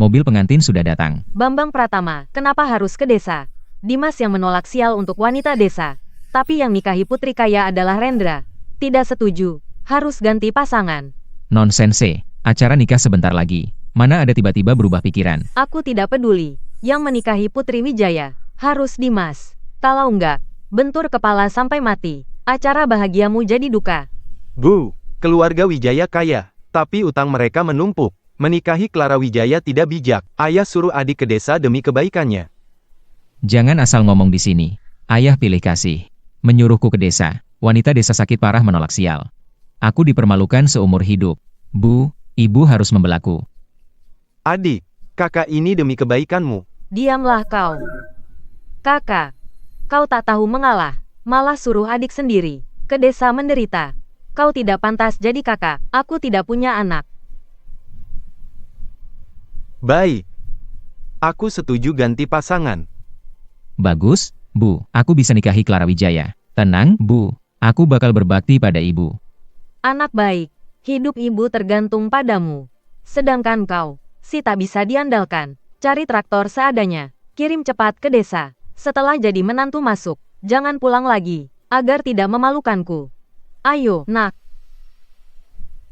Mobil pengantin sudah datang. Bambang Pratama, kenapa harus ke desa? Dimas yang menolak sial untuk wanita desa. Tapi yang nikahi putri kaya adalah Rendra. Tidak setuju. Harus ganti pasangan. Nonsense. Acara nikah sebentar lagi. Mana ada tiba-tiba berubah pikiran. Aku tidak peduli. Yang menikahi Putri Wijaya harus Dimas. Kalau enggak, bentur kepala sampai mati. Acara bahagiamu jadi duka. Bu, keluarga Wijaya kaya, tapi utang mereka menumpuk. Menikahi Clara Wijaya tidak bijak. Ayah suruh adik ke desa demi kebaikannya. Jangan asal ngomong di sini. Ayah pilih kasih. Menyuruhku ke desa. Wanita desa sakit parah menolak sial. Aku dipermalukan seumur hidup. Bu, ibu harus membelaku. Adik, kakak ini demi kebaikanmu. Diamlah kau. Kakak, kau tak tahu mengalah. Malah suruh adik sendiri ke desa menderita. Kau tidak pantas jadi kakak. Aku tidak punya anak. Baik. Aku setuju ganti pasangan. Bagus, Bu. Aku bisa nikahi Clara Wijaya. Tenang, Bu. Aku bakal berbakti pada ibu. Anak baik. Hidup ibu tergantung padamu. Sedangkan kau, si tak bisa diandalkan. Cari traktor seadanya. Kirim cepat ke desa. Setelah jadi menantu masuk, jangan pulang lagi, agar tidak memalukanku. Ayo, nak.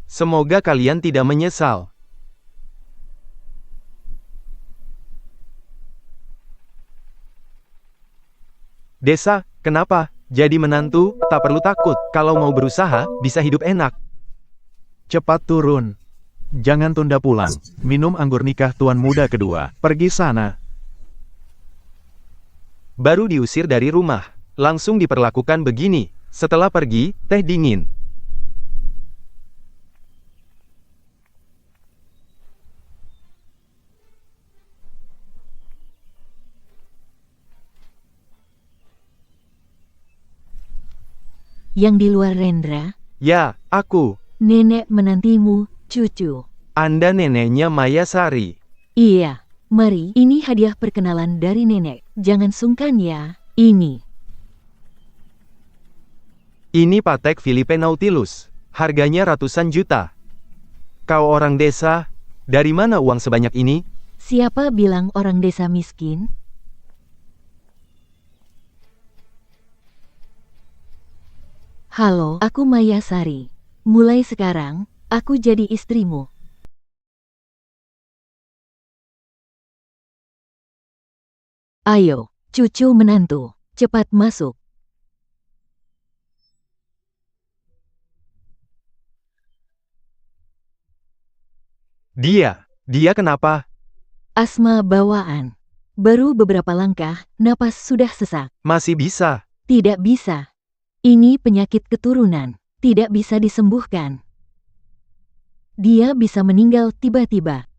Semoga kalian tidak menyesal. Desa, kenapa? Jadi menantu, tak perlu takut. Kalau mau berusaha, bisa hidup enak. Cepat turun. Jangan tunda pulang. Minum anggur nikah tuan muda kedua. Pergi sana. Baru diusir dari rumah, langsung diperlakukan begini. Setelah pergi, teh dingin. Yang di luar Rendra, Ya, aku. nenek menantimu, cucu. Anda neneknya Maya Sari. Iya, mari, ini hadiah perkenalan dari nenek. Jangan sungkan ya, ini. Ini Patek Philippe Nautilus. Harganya ratusan juta. Kau orang desa, dari mana uang sebanyak ini? Siapa bilang orang desa miskin? Halo, aku Maya Sari. Mulai sekarang, aku jadi istrimu. Ayo, cucu menantu, cepat masuk. Dia kenapa? Asma bawaan. Baru beberapa langkah, napas sudah sesak. Masih bisa. Tidak bisa. Ini penyakit keturunan, tidak bisa disembuhkan. Dia bisa meninggal tiba-tiba.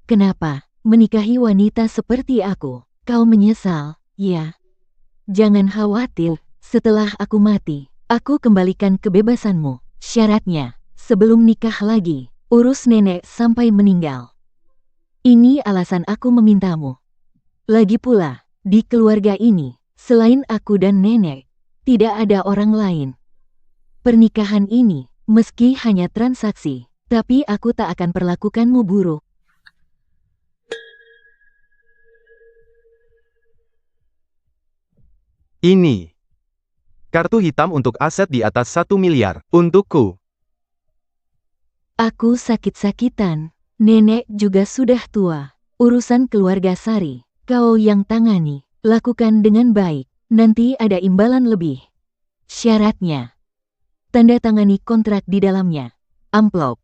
Kenapa menikahi wanita seperti aku? Kau menyesal, ya? Jangan khawatir, setelah aku mati, aku kembalikan kebebasanmu. Syaratnya, sebelum nikah lagi, urus nenek sampai meninggal. Ini alasan aku memintamu. Lagi pula, di keluarga ini, selain aku dan nenek, tidak ada orang lain. Pernikahan ini, meski hanya transaksi, tapi aku tak akan perlakukanmu buruk. Ini. Kartu hitam untuk aset di atas 1 miliar. Untukku. Aku sakit-sakitan. Nenek juga sudah tua. Urusan keluarga Sari, kau yang tangani. Lakukan dengan baik. Nanti ada imbalan lebih. Syaratnya. Tanda tangani kontrak di dalamnya. Amplop.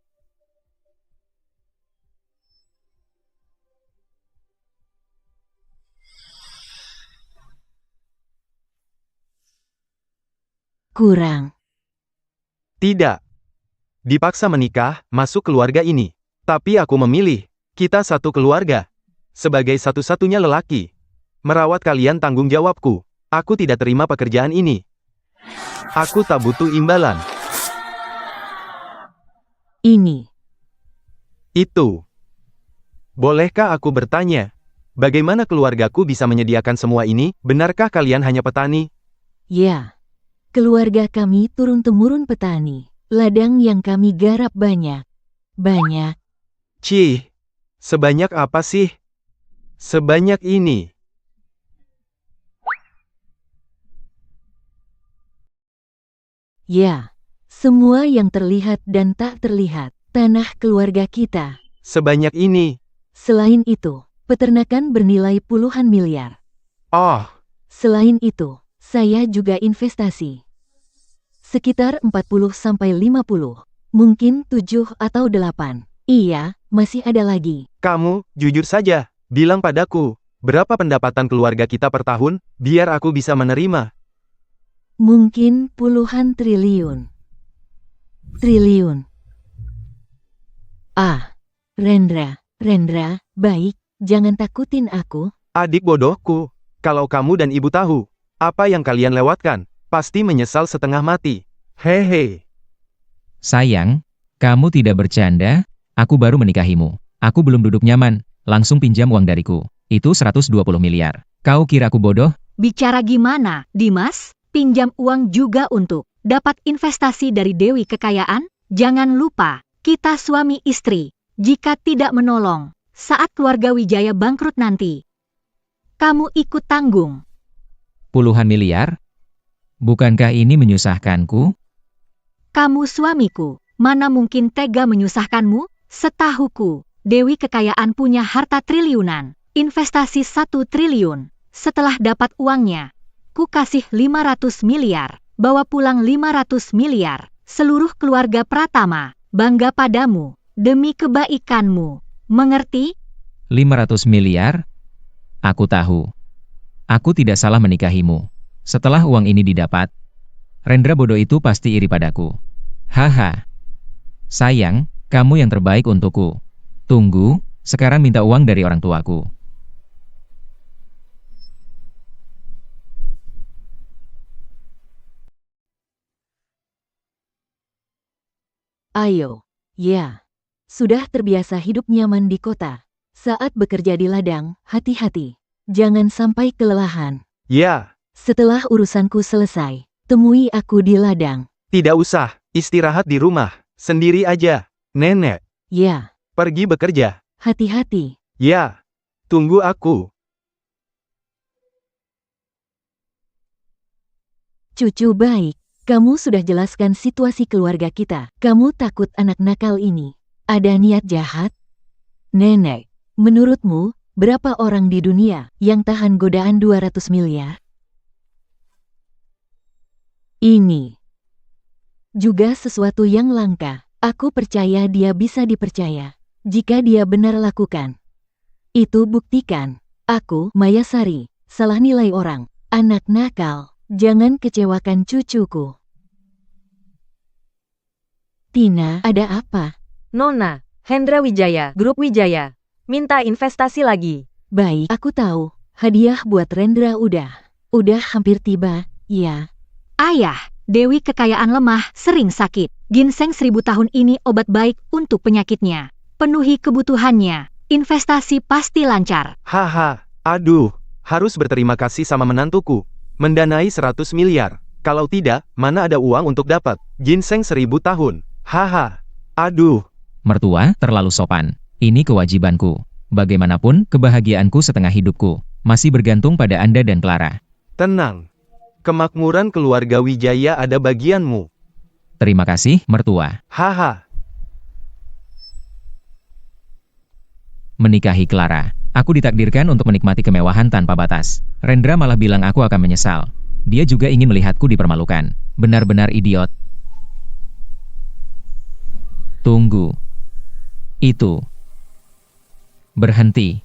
Kurang. Tidak. Dipaksa menikah, masuk keluarga ini. Tapi aku memilih. Kita satu keluarga. Sebagai satu-satunya lelaki. Merawat kalian tanggung jawabku. Aku tidak terima pekerjaan ini. Aku tak butuh imbalan. Ini. Itu. Bolehkah aku bertanya? Bagaimana keluargaku bisa menyediakan semua ini? Benarkah kalian hanya petani? Ya. Keluarga kami turun-temurun petani. Ladang yang kami garap banyak. Banyak. Cih. Sebanyak apa sih? Sebanyak ini. Ya, semua yang terlihat dan tak terlihat, tanah keluarga kita. Sebanyak ini. Selain itu, peternakan bernilai puluhan miliar. Oh, Selain itu, saya juga investasi. Sekitar 40-50, mungkin 7 atau 8. Iya, masih ada lagi. kamu, jujur saja, bilang padaku, berapa pendapatan keluarga kita per tahun, biar aku bisa menerima. Mungkin puluhan triliun. Triliun. Ah, Rendra, baik, jangan takutin aku. Adik bodohku, kalau kamu dan ibu tahu, apa yang kalian lewatkan, pasti menyesal setengah mati. Hehe. Sayang, kamu tidak bercanda, aku baru menikahimu. Aku belum duduk nyaman, langsung pinjam uang dariku. Itu 120 miliar. Kau kira aku bodoh? Bicara gimana, Dimas? Pinjam uang juga untuk dapat investasi dari Dewi Kekayaan? Jangan lupa, kita suami istri. Jika tidak menolong, saat keluarga Wijaya bangkrut nanti, kamu ikut tanggung. Puluhan miliar? Bukankah ini menyusahkanku? Kamu suamiku, mana mungkin tega menyusahkanmu? Setahuku, Dewi Kekayaan punya harta triliunan, investasi 1 triliun. Setelah dapat uangnya, ku kasih 500 miliar, bawa pulang 500 miliar. Seluruh keluarga Pratama bangga padamu, demi kebaikanmu. Mengerti? 500 miliar? Aku tahu. Aku tidak salah menikahimu. Setelah uang ini didapat, Rendra bodoh itu pasti iri padaku. Haha. Sayang, kamu yang terbaik untukku. Tunggu, sekarang minta uang dari orang tuaku. Ayo. Ya. Sudah terbiasa hidup nyaman di kota. Saat bekerja di ladang, hati-hati. Jangan sampai kelelahan. Ya, Setelah urusanku selesai, temui aku di ladang. tidak usah, istirahat di rumah, sendiri aja. Nenek, Ya. pergi bekerja. Hati-hati. Ya, tunggu aku. Cucu baik. Kamu sudah jelaskan situasi keluarga kita. Kamu takut anak nakal ini ada niat jahat? Nenek, menurutmu, berapa orang di dunia yang tahan godaan 200 miliar? Ini juga sesuatu yang langka. Aku percaya dia bisa dipercaya. Jika dia benar lakukan. Itu buktikan. Aku, Mayasari, salah nilai orang. Anak nakal, jangan kecewakan cucuku. Tina, ada apa? Nona, Hendra Wijaya, Grup Wijaya, minta investasi lagi. Baik, aku tahu. Hadiah buat Rendra udah hampir tiba, ya. Ayah, Dewi Kekayaan lemah, sering sakit. Ginseng 1000 tahun ini obat baik untuk penyakitnya. Penuhi kebutuhannya. Investasi pasti lancar. Haha, aduh, harus berterima kasih sama menantuku. Mendanai 100 miliar. Kalau tidak, mana ada uang untuk dapat ginseng 1000 tahun. Haha, aduh. Mertua, terlalu sopan. Ini kewajibanku. Bagaimanapun, kebahagiaanku setengah hidupku masih bergantung pada Anda dan Clara. Tenang. Kemakmuran keluarga Wijaya ada bagianmu. Terima kasih, mertua. Haha. Menikahi Clara. Aku ditakdirkan untuk menikmati kemewahan tanpa batas. Rendra malah bilang aku akan menyesal. Dia juga ingin melihatku dipermalukan. Benar-benar idiot. Tunggu. Itu. Berhenti.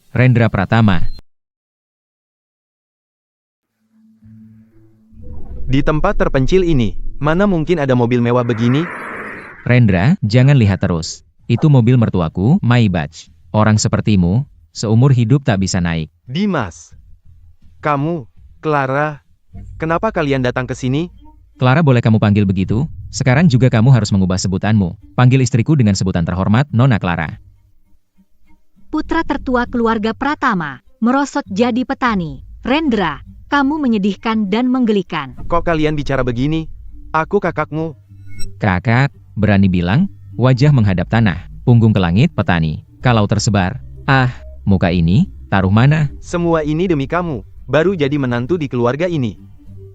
Rendra Pratama. Di tempat terpencil ini, mana mungkin ada mobil mewah begini? Rendra, jangan lihat terus. Itu mobil mertuaku, Maibach. Orang sepertimu, seumur hidup tak bisa naik. Dimas. Kamu, Clara. Kenapa kalian datang ke sini? Clara, boleh kamu panggil begitu? Sekarang juga kamu harus mengubah sebutanmu. Panggil istriku dengan sebutan terhormat, Nona Clara. Putra tertua keluarga Pratama, merosot jadi petani. Rendra, kamu menyedihkan dan menggelikan. Kok kalian bicara begini? Aku kakakmu. Kakak, berani bilang, wajah menghadap tanah. punggung ke langit, petani. Kalau tersebar, muka ini, taruh mana? Semua ini demi kamu. Baru jadi menantu di keluarga ini.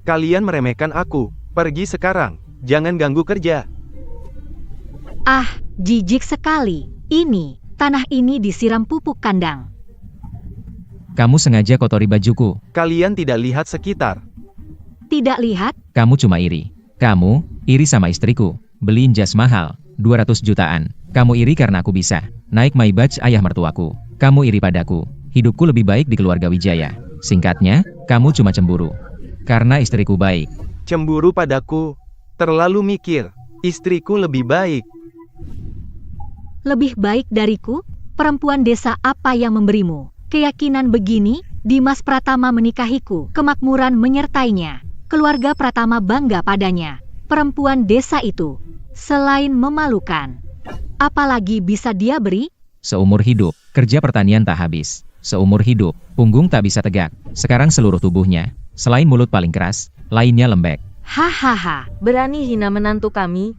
Kalian meremehkan aku. Pergi sekarang. Jangan ganggu kerja. Jijik sekali. Ini, tanah ini disiram pupuk kandang. Kamu sengaja kotori bajuku. Kalian tidak lihat sekitar. Tidak lihat? Kamu cuma iri. Kamu, iri sama istriku. Beliin jas mahal, 200 jutaan. Kamu iri karena aku bisa naik Maybach ayah mertuaku. Kamu iri padaku. Hidupku lebih baik di keluarga Wijaya. Singkatnya, kamu cuma cemburu. Karena istriku baik. Cemburu padaku? Terlalu mikir. Istriku lebih baik. Lebih baik dariku? Perempuan desa apa yang memberimu keyakinan begini? Dimas Pratama menikahiku, kemakmuran menyertainya. Keluarga Pratama bangga padanya. Perempuan desa itu, selain memalukan, apalagi bisa dia beri? Seumur hidup, kerja pertanian tak habis. Seumur hidup, punggung tak bisa tegak. Sekarang seluruh tubuhnya, selain mulut paling keras, lainnya lembek. Hahaha. Berani hina menantu kami?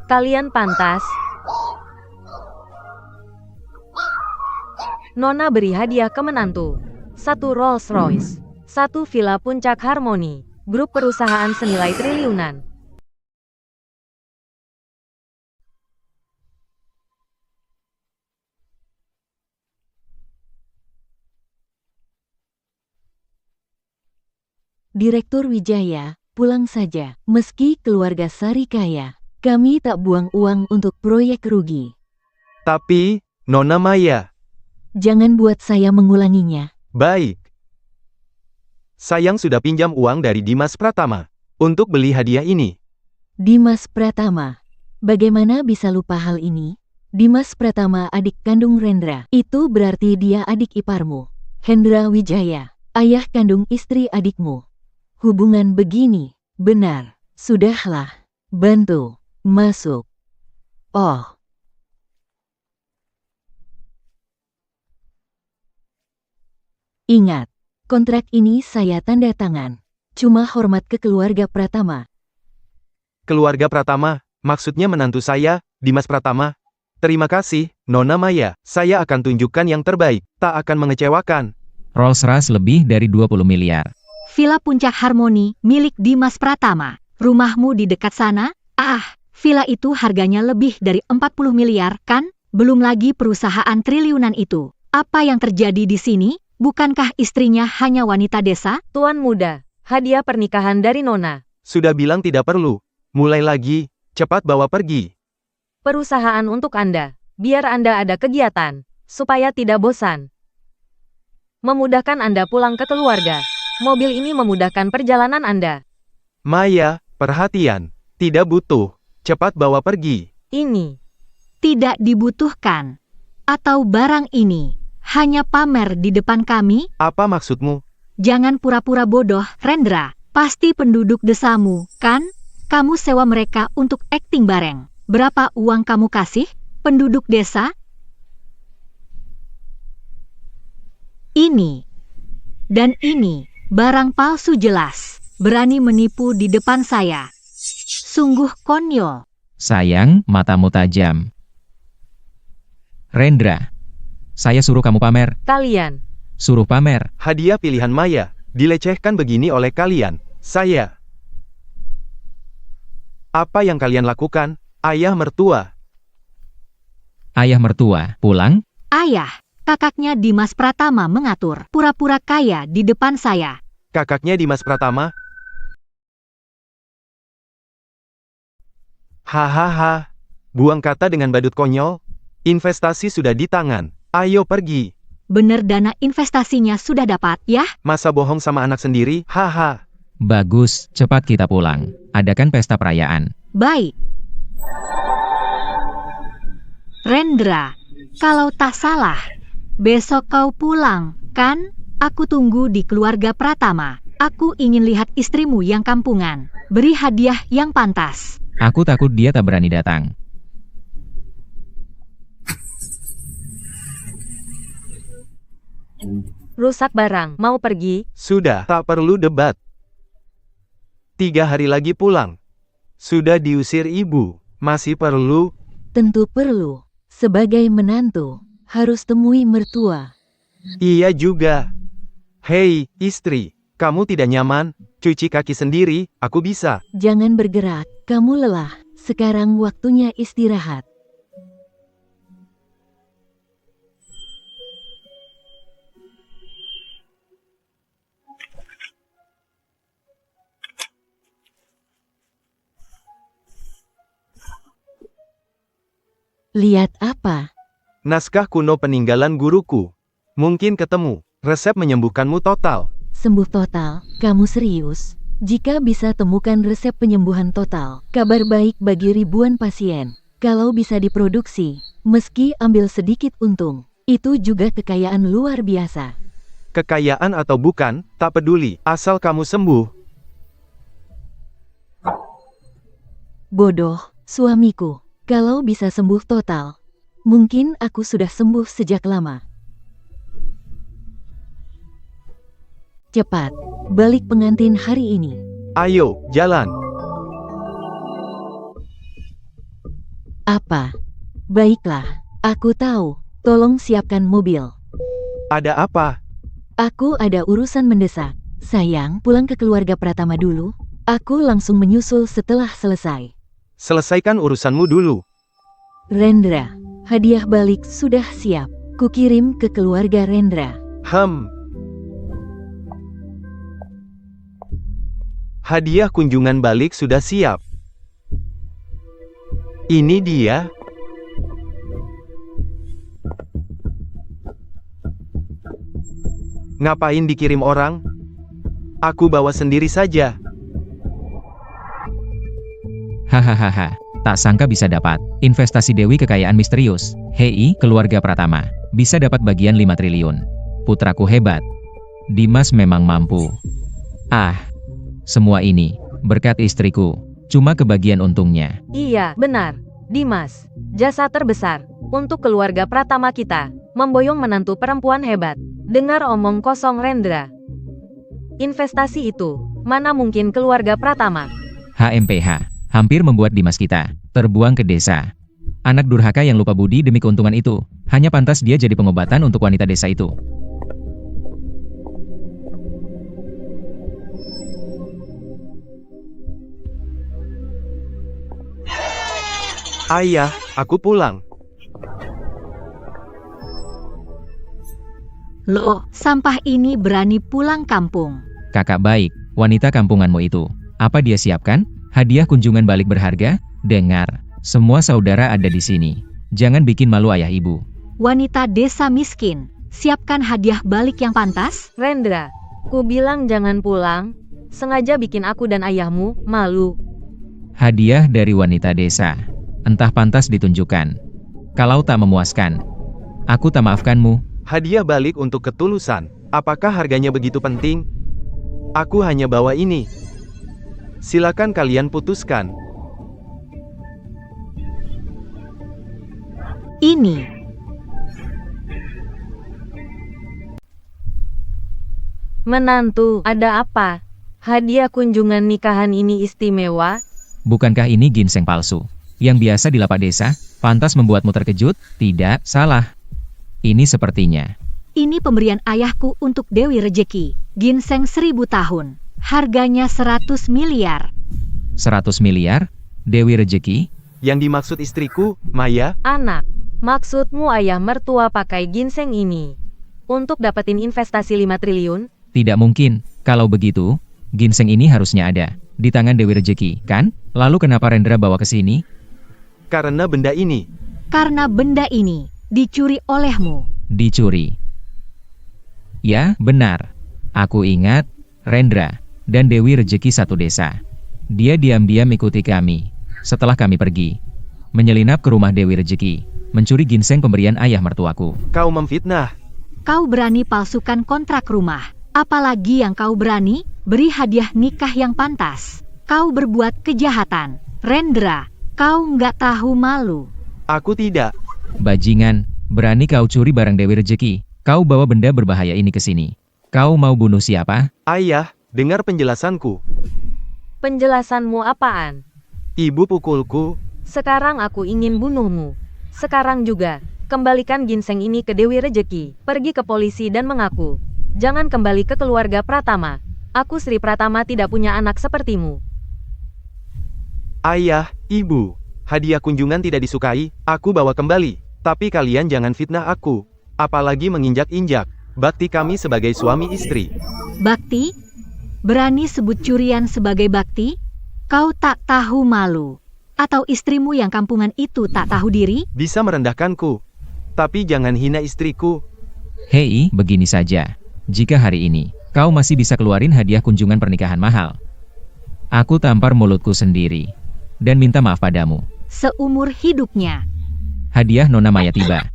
Kalian pantas. Nona beri hadiah ke menantu. 1 Rolls Royce, 1 villa Puncak Harmoni, grup perusahaan senilai triliunan. Direktur Wijaya, pulang saja. Meski keluarga Sari kaya, kami tak buang uang untuk proyek rugi. Tapi, Nona Maya. Jangan buat saya mengulanginya. Baik. Sayang sudah pinjam uang dari Dimas Pratama untuk beli hadiah ini. Dimas Pratama. Bagaimana bisa lupa hal ini? Dimas Pratama adik kandung Rendra. Itu berarti dia adik iparmu. Hendra Wijaya, ayah kandung istri adikmu. Hubungan begini, benar. Sudahlah. Bantu. Masuk. Oh. Ingat, kontrak ini saya tanda tangan. Cuma hormat ke keluarga Pratama. Keluarga Pratama, maksudnya menantu saya, Dimas Pratama. Terima kasih, Nona Maya. Saya akan tunjukkan yang terbaik, tak akan mengecewakan. Rolls Royce lebih dari 20 miliar. Villa Puncak Harmoni, milik Dimas Pratama. Rumahmu di dekat sana? Villa itu harganya lebih dari 40 miliar, kan? Belum lagi perusahaan triliunan itu. Apa yang terjadi di sini? Bukankah istrinya hanya wanita desa? Tuan muda, hadiah pernikahan dari Nona. Sudah bilang tidak perlu. Mulai lagi, cepat bawa pergi. Perusahaan untuk Anda, biar Anda ada kegiatan, supaya tidak bosan. Memudahkan Anda pulang ke keluarga. Mobil ini memudahkan perjalanan Anda. Maya, perhatian. Tidak butuh. Cepat bawa pergi. Ini Tidak dibutuhkan. Atau barang ini hanya pamer di depan kami? Apa maksudmu? Jangan pura-pura bodoh, Rendra. Pasti penduduk desamu, kan? Kamu sewa mereka untuk akting bareng. Berapa uang kamu kasih? Penduduk desa? Ini. Dan ini. Barang palsu jelas. Berani menipu di depan saya. Sungguh konyol. Sayang, matamu tajam. Rendra, saya suruh kamu pamer. kalian. Suruh pamer. Hadiah pilihan Maya. Dilecehkan begini oleh kalian. Saya. Apa yang kalian lakukan, ayah mertua? Ayah mertua, pulang? Ayah, kakaknya Dimas Pratama mengatur. Pura-pura kaya di depan saya. Kakaknya Dimas Pratama? Hahaha. Buang kata dengan badut konyol. Investasi sudah di tangan. Ayo pergi. Bener dana investasinya sudah dapat, ya? Masa bohong sama anak sendiri? Haha. Bagus, cepat kita pulang. Adakan pesta perayaan. Baik. Rendra, kalau tak salah, besok kau pulang, kan? Aku tunggu di keluarga Pratama. Aku ingin lihat istrimu yang kampungan. Beri hadiah yang pantas. Aku takut dia tak berani datang. Rusak barang, mau pergi? Sudah, tak perlu debat. 3 hari lagi pulang. Sudah diusir ibu. Masih perlu? Tentu perlu. Sebagai menantu, harus temui mertua. Iya juga. Hei, istri, kamu tidak nyaman? Cuci kaki sendiri, aku bisa. Jangan bergerak, kamu lelah. Sekarang waktunya istirahat. Lihat apa? Naskah kuno peninggalan guruku. Mungkin ketemu. Resep menyembuhkanmu total. Sembuh total, kamu serius? Jika bisa temukan resep penyembuhan total, kabar baik bagi ribuan pasien. Kalau bisa diproduksi, meski ambil sedikit untung, itu juga kekayaan luar biasa. Kekayaan atau bukan, tak peduli, asal kamu sembuh. Bodoh, suamiku. Kalau bisa sembuh total, mungkin aku sudah sembuh sejak lama. Cepat, balik pengantin hari ini. Ayo, jalan. Apa? Baiklah, aku tahu. Tolong siapkan mobil. Ada apa? Aku ada urusan mendesak. Sayang, pulang ke keluarga Pratama dulu. Aku langsung menyusul setelah selesai. Selesaikan urusanmu dulu. Rendra, hadiah balik sudah siap. Kukirim ke keluarga Rendra. Hadiah kunjungan balik sudah siap. Ini dia. Ngapain dikirim orang? Aku bawa sendiri saja. Hahaha, tak sangka bisa dapat. Investasi Dewi kekayaan misterius. Hei, keluarga Pratama. Bisa dapat bagian 5 triliun. Putraku hebat. Dimas memang mampu. Semua ini, berkat istriku. Cuma kebagian untungnya. Iya, benar. Dimas, jasa terbesar untuk keluarga Pratama kita, memboyong menantu perempuan hebat. Dengar omong kosong Rendra. Investasi itu, mana mungkin keluarga Pratama? HMPH, hampir membuat Dimas kita terbuang ke desa. Anak durhaka yang lupa budi demi keuntungan itu. Hanya pantas dia jadi pengobatan untuk wanita desa itu. Ayah, aku pulang. Loh, sampah ini berani pulang kampung. Kakak baik, wanita kampunganmu itu. Apa dia siapkan? Hadiah kunjungan balik berharga? Dengar, semua saudara ada di sini. Jangan bikin malu ayah ibu. Wanita desa miskin, siapkan hadiah balik yang pantas. Rendra, ku bilang jangan pulang. Sengaja bikin aku dan ayahmu malu. Hadiah dari wanita desa. Entah pantas ditunjukkan. Kalau tak memuaskan, aku tak maafkanmu. Hadiah balik untuk ketulusan. Apakah harganya begitu penting? Aku hanya bawa ini. Silakan kalian putuskan. Ini. Menantu, ada apa? Hadiah kunjungan nikahan ini istimewa? Bukankah ini ginseng palsu? Yang biasa di lapak desa, pantas membuatmu terkejut? Tidak, salah. Ini sepertinya. Ini pemberian ayahku untuk Dewi Rejeki. Ginseng 1000 tahun. Harganya 100 miliar. 100 miliar? Dewi Rejeki? Yang dimaksud istriku, Maya? Anak, maksudmu ayah mertua pakai ginseng ini untuk dapetin investasi 5 triliun? Tidak mungkin. Kalau begitu, ginseng ini harusnya ada di tangan Dewi Rejeki, kan? Lalu kenapa Rendra bawa ke sini? Karena benda ini. Karena benda ini dicuri olehmu. Dicuri. Ya, benar. Aku ingat, Rendra dan Dewi Rejeki satu desa. Dia diam-diam ikuti kami. Setelah kami pergi, menyelinap ke rumah Dewi Rejeki, mencuri ginseng pemberian ayah mertuaku. Kau memfitnah. Kau berani palsukan kontrak rumah. Apalagi yang kau berani beri hadiah nikah yang pantas. Kau berbuat kejahatan. Rendra, kau nggak tahu malu. Aku tidak. Bajingan, berani kau curi barang Dewi Rejeki. Kau bawa benda berbahaya ini ke sini. Kau mau bunuh siapa? Ayah, dengar penjelasanku. Penjelasanmu apaan? Ibu pukulku. Sekarang aku ingin bunuhmu. Sekarang juga, kembalikan ginseng ini ke Dewi Rejeki. Pergi ke polisi dan mengaku. Jangan kembali ke keluarga Pratama. Aku Sri Pratama tidak punya anak sepertimu. Ayah, ibu, hadiah kunjungan tidak disukai, aku bawa kembali. Tapi kalian jangan fitnah aku. Apalagi menginjak-injak bakti kami sebagai suami istri. Bakti? Berani sebut curian sebagai bakti? Kau tak tahu malu? Atau istrimu yang kampungan itu tak tahu diri? Bisa merendahkanku, tapi jangan hina istriku. Hei, begini saja. Jika hari ini, kau masih bisa keluarin hadiah kunjungan pernikahan mahal, aku tampar mulutku sendiri, dan minta maaf padamu. Seumur hidupnya. Hadiah Nona Maya tiba.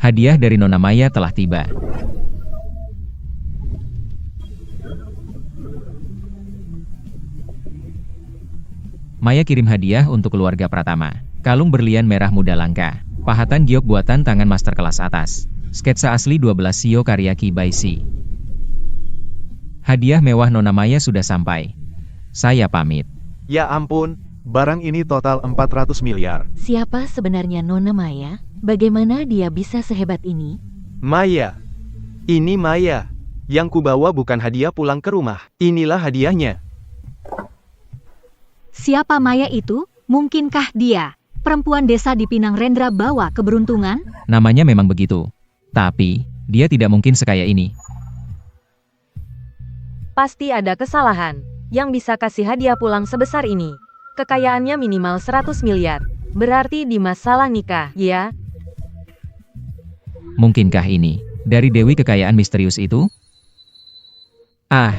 Hadiah dari Nona Maya telah tiba. Maya kirim hadiah untuk keluarga Pratama. Kalung berlian merah muda langka. Pahatan giok buatan tangan master kelas atas. Sketsa asli 12 sio karya Ki Baisi. Hadiah mewah Nona Maya sudah sampai. Saya pamit. Ya ampun, Barang ini total 400 miliar. Siapa sebenarnya Nona Maya? Bagaimana dia bisa sehebat ini? Maya. Ini Maya. Yang kubawa bukan hadiah pulang ke rumah. Inilah hadiahnya. Siapa Maya itu? Mungkinkah dia perempuan desa di Pinang Rendra bawa keberuntungan? Namanya memang begitu. Tapi, dia tidak mungkin sekaya ini. Pasti ada kesalahan. Yang bisa kasih hadiah pulang sebesar ini. Kekayaannya minimal 100 miliar. Berarti Dimas salah nikah, ya? Mungkinkah ini dari Dewi kekayaan misterius itu? Ah,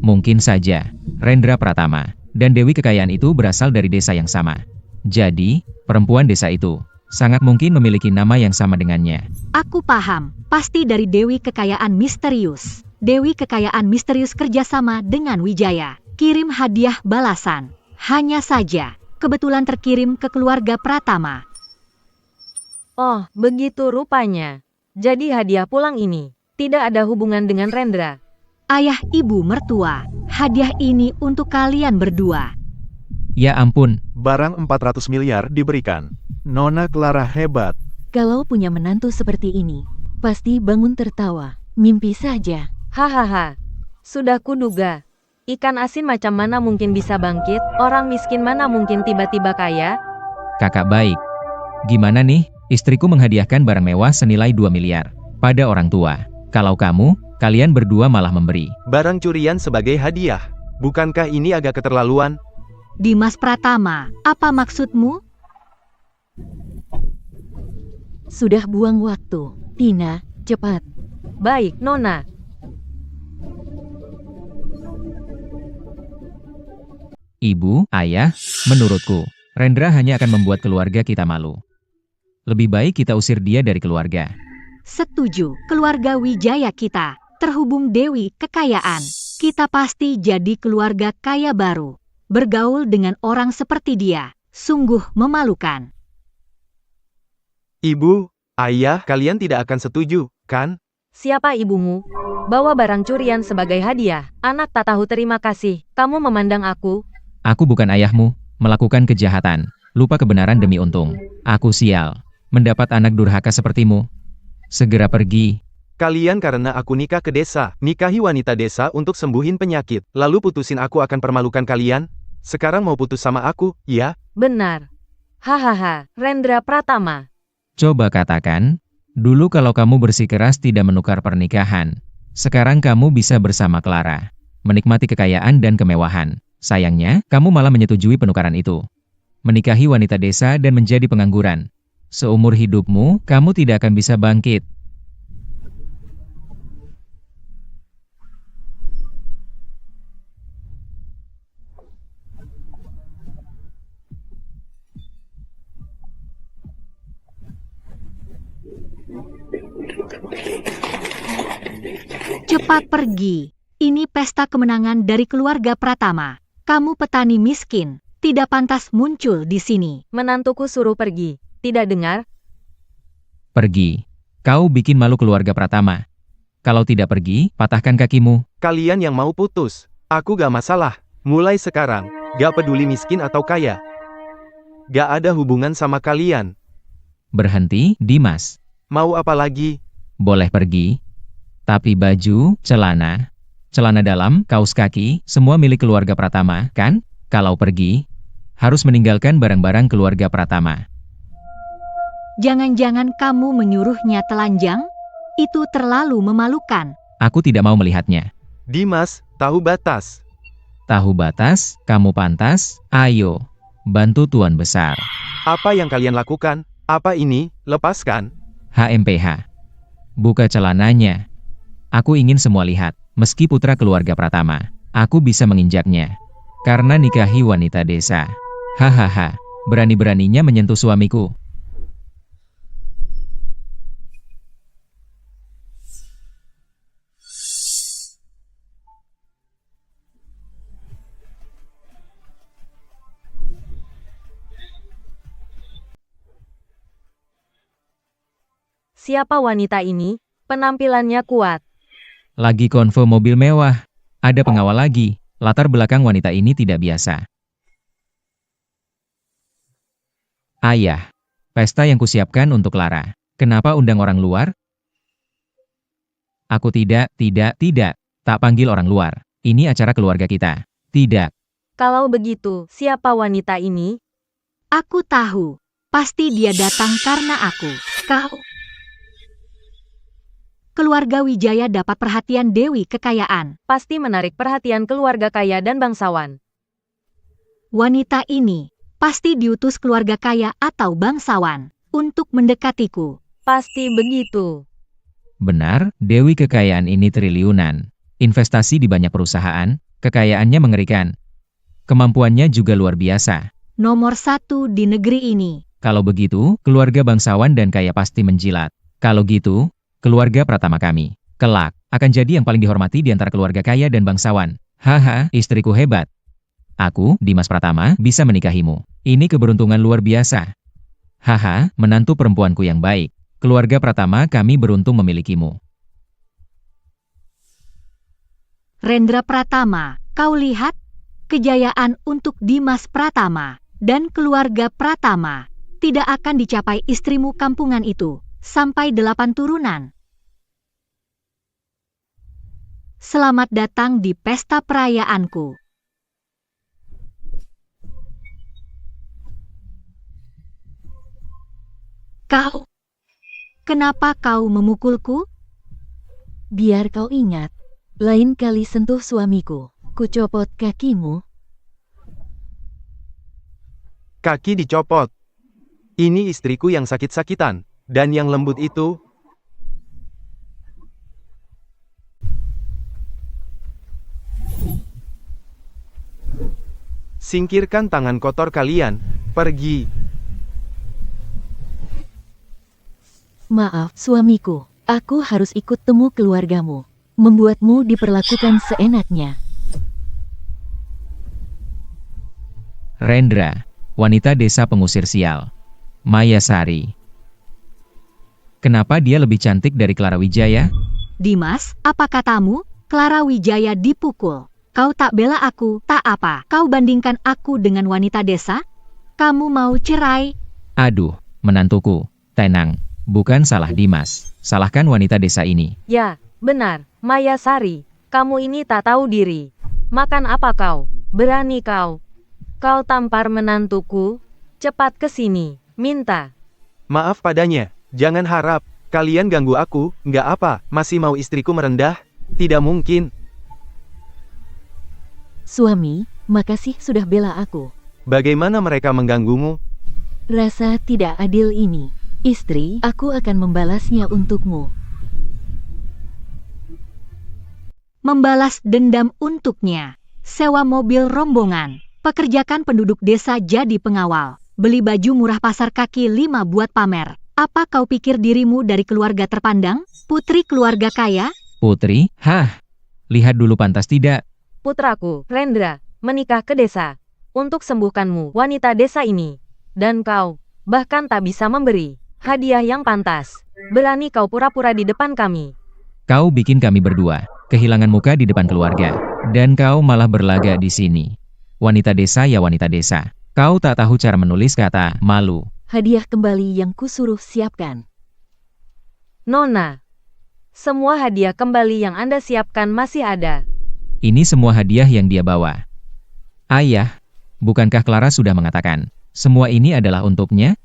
mungkin saja. Rendra Pratama dan Dewi kekayaan itu berasal dari desa yang sama. Jadi, perempuan desa itu sangat mungkin memiliki nama yang sama dengannya. Aku paham, pasti dari Dewi kekayaan misterius. Dewi kekayaan misterius kerjasama dengan Wijaya. Kirim hadiah balasan. Hanya saja, kebetulan terkirim ke keluarga Pratama. Oh, begitu rupanya. Jadi hadiah pulang ini tidak ada hubungan dengan Rendra. Ayah ibu mertua, hadiah ini untuk kalian berdua. Ya ampun, Barang 400 miliar diberikan. Nona Clara hebat. Kalau punya menantu seperti ini, pasti bangun tertawa. Mimpi saja. Hahaha. Sudah kuduga. Ikan asin macam mana mungkin bisa bangkit? Orang miskin mana mungkin tiba-tiba kaya? kakak baik. Gimana nih, istriku menghadiahkan barang mewah senilai 2 miliar pada orang tua. Kalau kamu, kalian berdua malah memberi Barang curian sebagai hadiah. Bukankah ini agak keterlaluan? Dimas Pratama, apa maksudmu? Sudah buang waktu. Tina, cepat. Baik, Nona. Ibu, ayah, menurutku, Rendra hanya akan membuat keluarga kita malu. Lebih baik kita usir dia dari keluarga. Setuju, keluarga Wijaya kita, terhubung Dewi kekayaan. Kita pasti jadi keluarga kaya baru. Bergaul dengan orang seperti dia, sungguh memalukan. Ibu, ayah, kalian tidak akan setuju, kan? Siapa ibumu? Bawa barang curian sebagai hadiah. Anak tak tahu terima kasih. Kamu memandang aku. Aku bukan ayahmu, melakukan kejahatan, lupa kebenaran demi untung. Aku sial, mendapat anak durhaka sepertimu. Segera pergi. Kalian karena aku nikah ke desa, nikahi wanita desa untuk sembuhin penyakit, lalu putusin aku akan permalukan kalian? Sekarang mau putus sama aku, ya? Benar. Hahaha, Rendra Pratama. Coba katakan, dulu kalau kamu bersikeras tidak menukar pernikahan, sekarang kamu bisa bersama Clara, menikmati kekayaan dan kemewahan. Sayangnya, kamu malah menyetujui penukaran itu. Menikahi wanita desa dan menjadi pengangguran. Seumur hidupmu, kamu tidak akan bisa bangkit. Cepat pergi. Ini pesta kemenangan dari keluarga Pratama. Kamu petani miskin, tidak pantas muncul di sini. Menantuku suruh pergi. Tidak dengar? Pergi. Kau bikin malu keluarga Pratama. Kalau tidak pergi, patahkan kakimu. Kalian yang mau putus. Aku gak masalah. Mulai sekarang, gak peduli miskin atau kaya. Gak ada hubungan sama kalian. Berhenti, Dimas. Mau apa lagi? Boleh pergi. Tapi baju, celana dalam, kaos kaki, semua milik keluarga Pratama, kan? Kalau pergi, harus meninggalkan barang-barang keluarga Pratama. Jangan-jangan kamu menyuruhnya telanjang? Itu terlalu memalukan. Aku tidak mau melihatnya. Dimas, tahu batas. Tahu batas, kamu pantas, ayo. Bantu Tuan Besar. Apa yang kalian lakukan? Apa ini? Lepaskan. HMPH. Buka celananya. Aku ingin semua lihat. Meski putra keluarga Pratama, aku bisa menginjaknya. Karena nikahi wanita desa. Hahaha. Berani-beraninya menyentuh suamiku. Siapa wanita ini? Penampilannya kuat. Lagi konvo mobil mewah. Ada pengawal lagi. Latar belakang wanita ini tidak biasa. Ayah. Pesta yang kusiapkan untuk Lara. Kenapa undang orang luar? Aku tidak. Tak panggil orang luar. Ini acara keluarga kita. Tidak. Kalau begitu, siapa wanita ini? Aku tahu. Pasti dia datang karena aku. Kau. Keluarga Wijaya dapat perhatian Dewi Kekayaan. Pasti menarik perhatian keluarga kaya dan bangsawan. Wanita ini pasti diutus keluarga kaya atau bangsawan untuk mendekatiku. Pasti begitu. Benar, Dewi Kekayaan ini triliunan. Investasi di banyak perusahaan, kekayaannya mengerikan. Kemampuannya juga luar biasa. Nomor 1 di negeri ini. Kalau begitu, keluarga bangsawan dan kaya pasti menjilat. Kalau gitu, keluarga Pratama kami, kelak, akan jadi yang paling dihormati di antara keluarga kaya dan bangsawan. Haha, istriku hebat. Aku, Dimas Pratama, bisa menikahimu. Ini keberuntungan luar biasa. Haha, menantu perempuanku yang baik. Keluarga Pratama kami beruntung memilikimu. Rendra Pratama, kau lihat? Kejayaan untuk Dimas Pratama dan keluarga Pratama tidak akan dicapai istrimu kampungan itu. Sampai 8 turunan. Selamat datang di pesta perayaanku. Kau, kenapa kau memukulku? Biar kau ingat, lain kali sentuh suamiku, kucopot kakimu. Kaki dicopot. Ini istriku yang sakit-sakitan. Dan yang lembut itu, singkirkan tangan kotor kalian, pergi. Maaf, suamiku, aku harus ikut temu keluargamu. Membuatmu diperlakukan seenaknya. Rendra, wanita desa pengusir sial. Mayasari. Kenapa dia lebih cantik dari Clara Wijaya? Dimas, apa katamu? Clara Wijaya dipukul. Kau tak bela aku, tak apa. Kau bandingkan aku dengan wanita desa? Kamu mau cerai? Aduh, menantuku. Tenang, bukan salah Dimas. Salahkan wanita desa ini. Ya, benar, Mayasari. Kamu ini tak tahu diri. Makan apa kau? Berani kau? Kau tampar menantuku? Cepat ke sini, minta. Maaf padanya. Jangan harap, kalian ganggu aku, nggak apa, masih mau istriku merendah? Tidak mungkin. Suami, makasih sudah bela aku. Bagaimana mereka mengganggumu? Rasa tidak adil ini. Istri, aku akan membalasnya untukmu. Membalas dendam untuknya. Sewa mobil rombongan. Pekerjakan penduduk desa jadi pengawal. Beli baju murah pasar kaki 5 buat pamer. Apa kau pikir dirimu dari keluarga terpandang? Putri keluarga kaya? Putri? Hah? Lihat dulu pantas tidak? Putraku, Rendra, menikah ke desa. Untuk sembuhkanmu, wanita desa ini. Dan kau, bahkan tak bisa memberi hadiah yang pantas. Berani kau pura-pura di depan kami. Kau bikin kami berdua kehilangan muka di depan keluarga. Dan kau malah berlaga di sini. Wanita desa ya wanita desa. Kau tak tahu cara menulis kata malu. Hadiah kembali yang kusuruh siapkan. Nona, semua hadiah kembali yang Anda siapkan masih ada. Ini semua hadiah yang dia bawa. Ayah, bukankah Clara sudah mengatakan, semua ini adalah untuknya?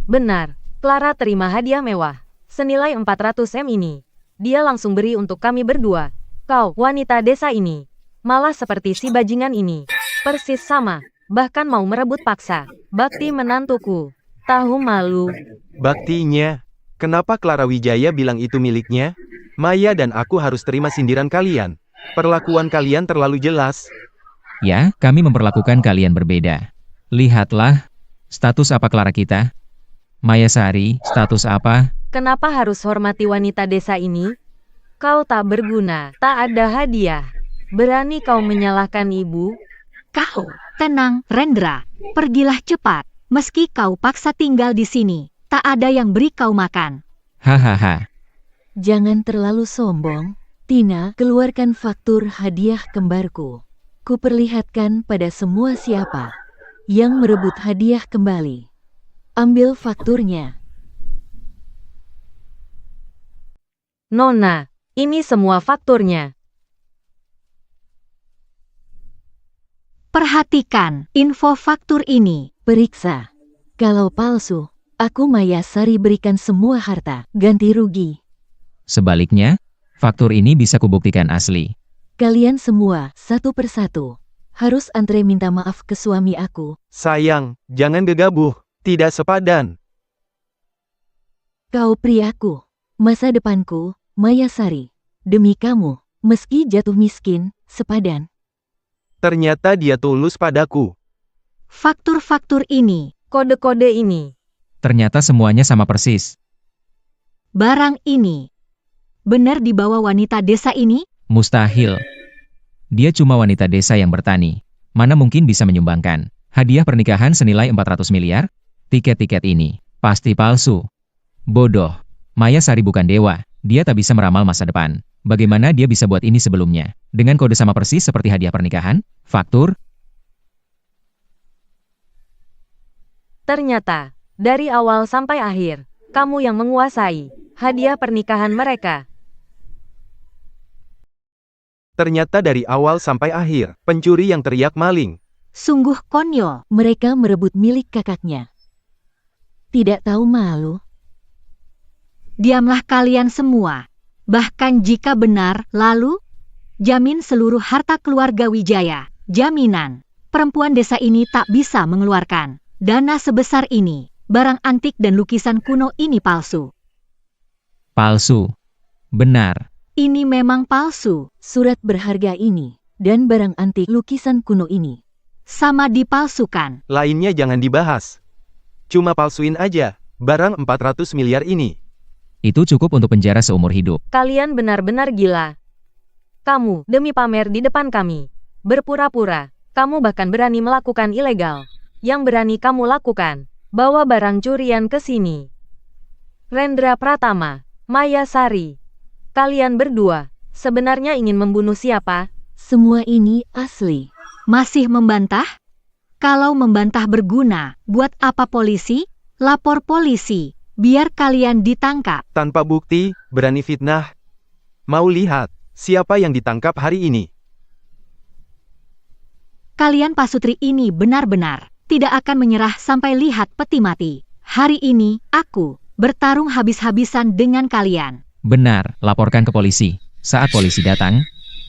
Benar, Clara terima hadiah mewah. Senilai 400 M ini. Dia langsung beri untuk kami berdua. Kau, wanita desa ini. Malah seperti si bajingan ini. Persis sama. Bahkan mau merebut paksa. Bakti menantuku. Tahu malu. Baktinya? Kenapa Clara Wijaya bilang itu miliknya? Maya dan aku harus terima sindiran kalian. Perlakuan kalian terlalu jelas. Ya, kami memperlakukan kalian berbeda. Lihatlah, status apa Clara kita? Maya Sari, status apa? Kenapa harus hormati wanita desa ini? Kau tak berguna, tak ada hadiah. Berani kau menyalahkan ibu? Kau, tenang, Rendra. Pergilah cepat. Meski kau paksa tinggal di sini, tak ada yang beri kau makan. Hahaha. Jangan terlalu sombong. Tina, keluarkan faktur hadiah kembarku. Kuperlihatkan pada semua siapa yang merebut hadiah kembali. Ambil fakturnya. Nona, ini semua fakturnya. Perhatikan info faktur ini. Periksa. Kalau palsu, aku Maya Sari berikan semua harta ganti rugi. Sebaliknya, faktur ini bisa kubuktikan asli. Kalian semua, satu persatu, harus antre minta maaf ke suami aku. Sayang, jangan gegabah. Tidak sepadan. Kau priaku, masa depanku, Maya Sari. Demi kamu, meski jatuh miskin, sepadan. Ternyata dia tulus padaku. Faktur-faktur ini, Kode-kode ini. Ternyata semuanya sama persis. barang ini, benar dibawa wanita desa ini? Mustahil. Dia cuma wanita desa yang bertani. Mana mungkin bisa menyumbangkan hadiah pernikahan senilai 400 miliar? Tiket-tiket ini pasti palsu. Bodoh. Maya Sari bukan dewa. Dia tak bisa meramal masa depan. Bagaimana dia bisa buat ini sebelumnya? Dengan kode sama persis seperti hadiah pernikahan? Faktur? Ternyata, dari awal sampai akhir, kamu yang menguasai hadiah pernikahan mereka. Ternyata dari awal sampai akhir, pencuri yang teriak maling. Sungguh konyol. Mereka merebut milik kakaknya. Tidak tahu malu. Diamlah kalian semua. Bahkan jika benar, lalu jamin seluruh harta keluarga Wijaya. Jaminan, perempuan desa ini tak bisa mengeluarkan dana sebesar ini. Barang antik dan lukisan kuno ini palsu. Palsu. Benar. Ini memang palsu. Surat berharga ini, dan barang antik lukisan kuno ini. Sama dipalsukan. Lainnya jangan dibahas. Cuma palsuin aja, barang 400 miliar ini. Itu cukup untuk penjara seumur hidup. Kalian benar-benar gila. Kamu, demi pamer di depan kami, berpura-pura, kamu bahkan berani melakukan ilegal. Yang berani kamu lakukan, bawa barang curian ke sini. Rendra Pratama, Maya Sari. Kalian berdua, sebenarnya ingin membunuh siapa? Semua ini asli. Masih membantah? Kalau membantah berguna, buat apa polisi? Lapor polisi, biar kalian ditangkap. Tanpa bukti, berani fitnah. Mau lihat, siapa yang ditangkap hari ini? Kalian pasutri ini benar-benar tidak akan menyerah sampai lihat peti mati. Hari ini, aku bertarung habis-habisan dengan kalian. Benar, laporkan ke polisi. Saat polisi datang,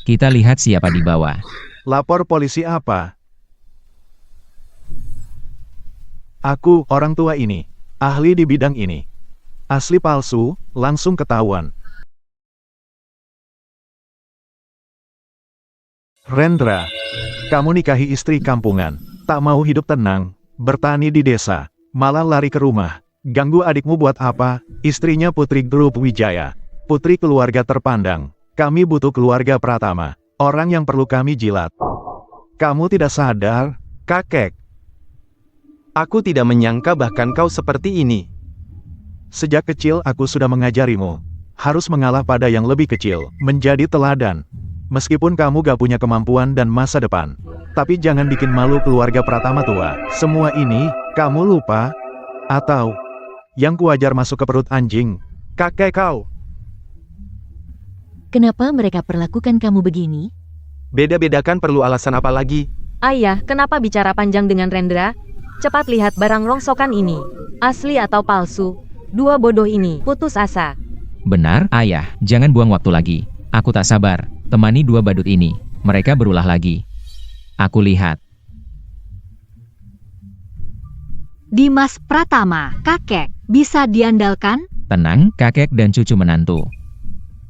kita lihat siapa di bawah. Lapor polisi apa? Aku, orang tua ini, ahli di bidang ini. Asli palsu, langsung ketahuan. Rendra, kamu nikahi istri kampungan, tak mau hidup tenang, bertani di desa, malah lari ke rumah. Ganggu adikmu buat apa? Istrinya Putri Grup Wijaya, putri keluarga terpandang. Kami butuh keluarga Pratama, orang yang perlu kami jilat. Kamu tidak sadar, Kakek. Aku tidak menyangka bahkan kau seperti ini. Sejak kecil aku sudah mengajarimu. Harus mengalah pada yang lebih kecil, menjadi teladan. Meskipun kamu gak punya kemampuan dan masa depan. Tapi jangan bikin malu keluarga Pratama tua. Semua ini, kamu lupa? Atau, yang kuajar masuk ke perut anjing? Kakek kau, Kenapa mereka perlakukan kamu begini? beda-bedakan perlu alasan apa lagi? Ayah, kenapa bicara panjang dengan Rendra? Cepat lihat barang rongsokan ini. Asli atau palsu? Dua bodoh ini putus asa. Benar, ayah, jangan buang waktu lagi. Aku tak sabar, temani dua badut ini. Mereka berulah lagi. Aku lihat. Dimas Pratama, kakek, bisa diandalkan? Tenang, kakek dan cucu menantu.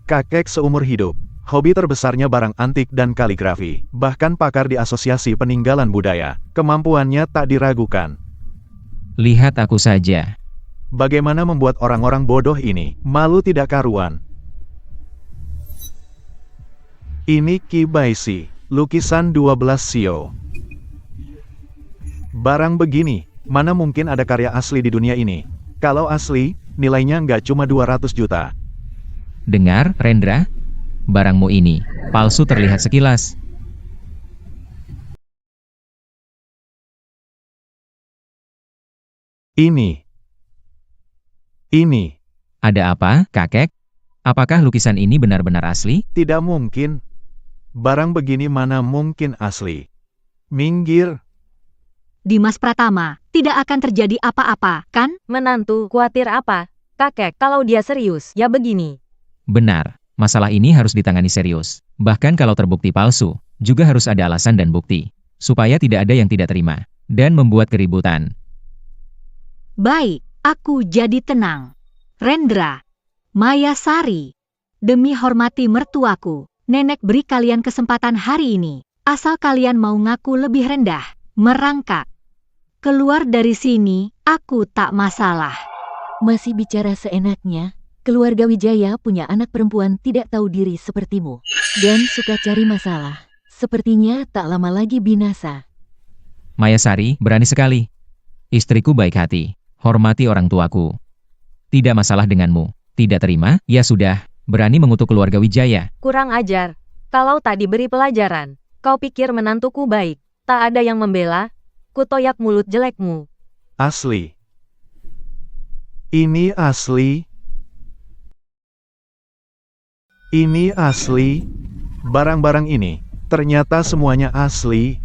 Kakek seumur hidup. Hobi terbesarnya barang antik dan kaligrafi. Bahkan pakar di Asosiasi Peninggalan Budaya. Kemampuannya tak diragukan. Lihat aku saja. Bagaimana membuat orang-orang bodoh ini malu tidak karuan? Ini Kibaisi, lukisan 12 sio. Barang begini, mana mungkin ada karya asli di dunia ini? Kalau asli, nilainya nggak cuma 200 juta. Dengar, Rendra? Barangmu ini palsu terlihat sekilas. Ini. Ada apa, kakek? Apakah lukisan ini benar-benar asli? Tidak mungkin. Barang begini mana mungkin asli? Minggir. Dimas Pratama, tidak akan terjadi apa-apa, kan? Menantu, khawatir apa? Kakek, kalau dia serius, ya begini. Benar, masalah ini harus ditangani serius. Bahkan kalau terbukti palsu, juga harus ada alasan dan bukti. Supaya tidak ada yang tidak terima, dan membuat keributan. Baik, aku jadi tenang. Rendra, Maya Sari, demi hormati mertuaku, nenek beri kalian kesempatan hari ini. Asal kalian mau ngaku lebih rendah, merangkak. Keluar dari sini, aku tak masalah. Masih bicara seenaknya? Keluarga Wijaya punya anak perempuan tidak tahu diri sepertimu. Dan suka cari masalah. Sepertinya tak lama lagi binasa. Mayasari, berani sekali. Istriku baik hati, hormati orang tuaku. Tidak masalah denganmu. Tidak terima, ya sudah, berani mengutuk keluarga Wijaya. Kurang ajar. Kalau tak diberi pelajaran, kau pikir menantuku baik. Tak ada yang membela. Kutoyak mulut jelekmu. Asli. Ini asli. Ini asli. Barang-barang ini, ternyata semuanya asli.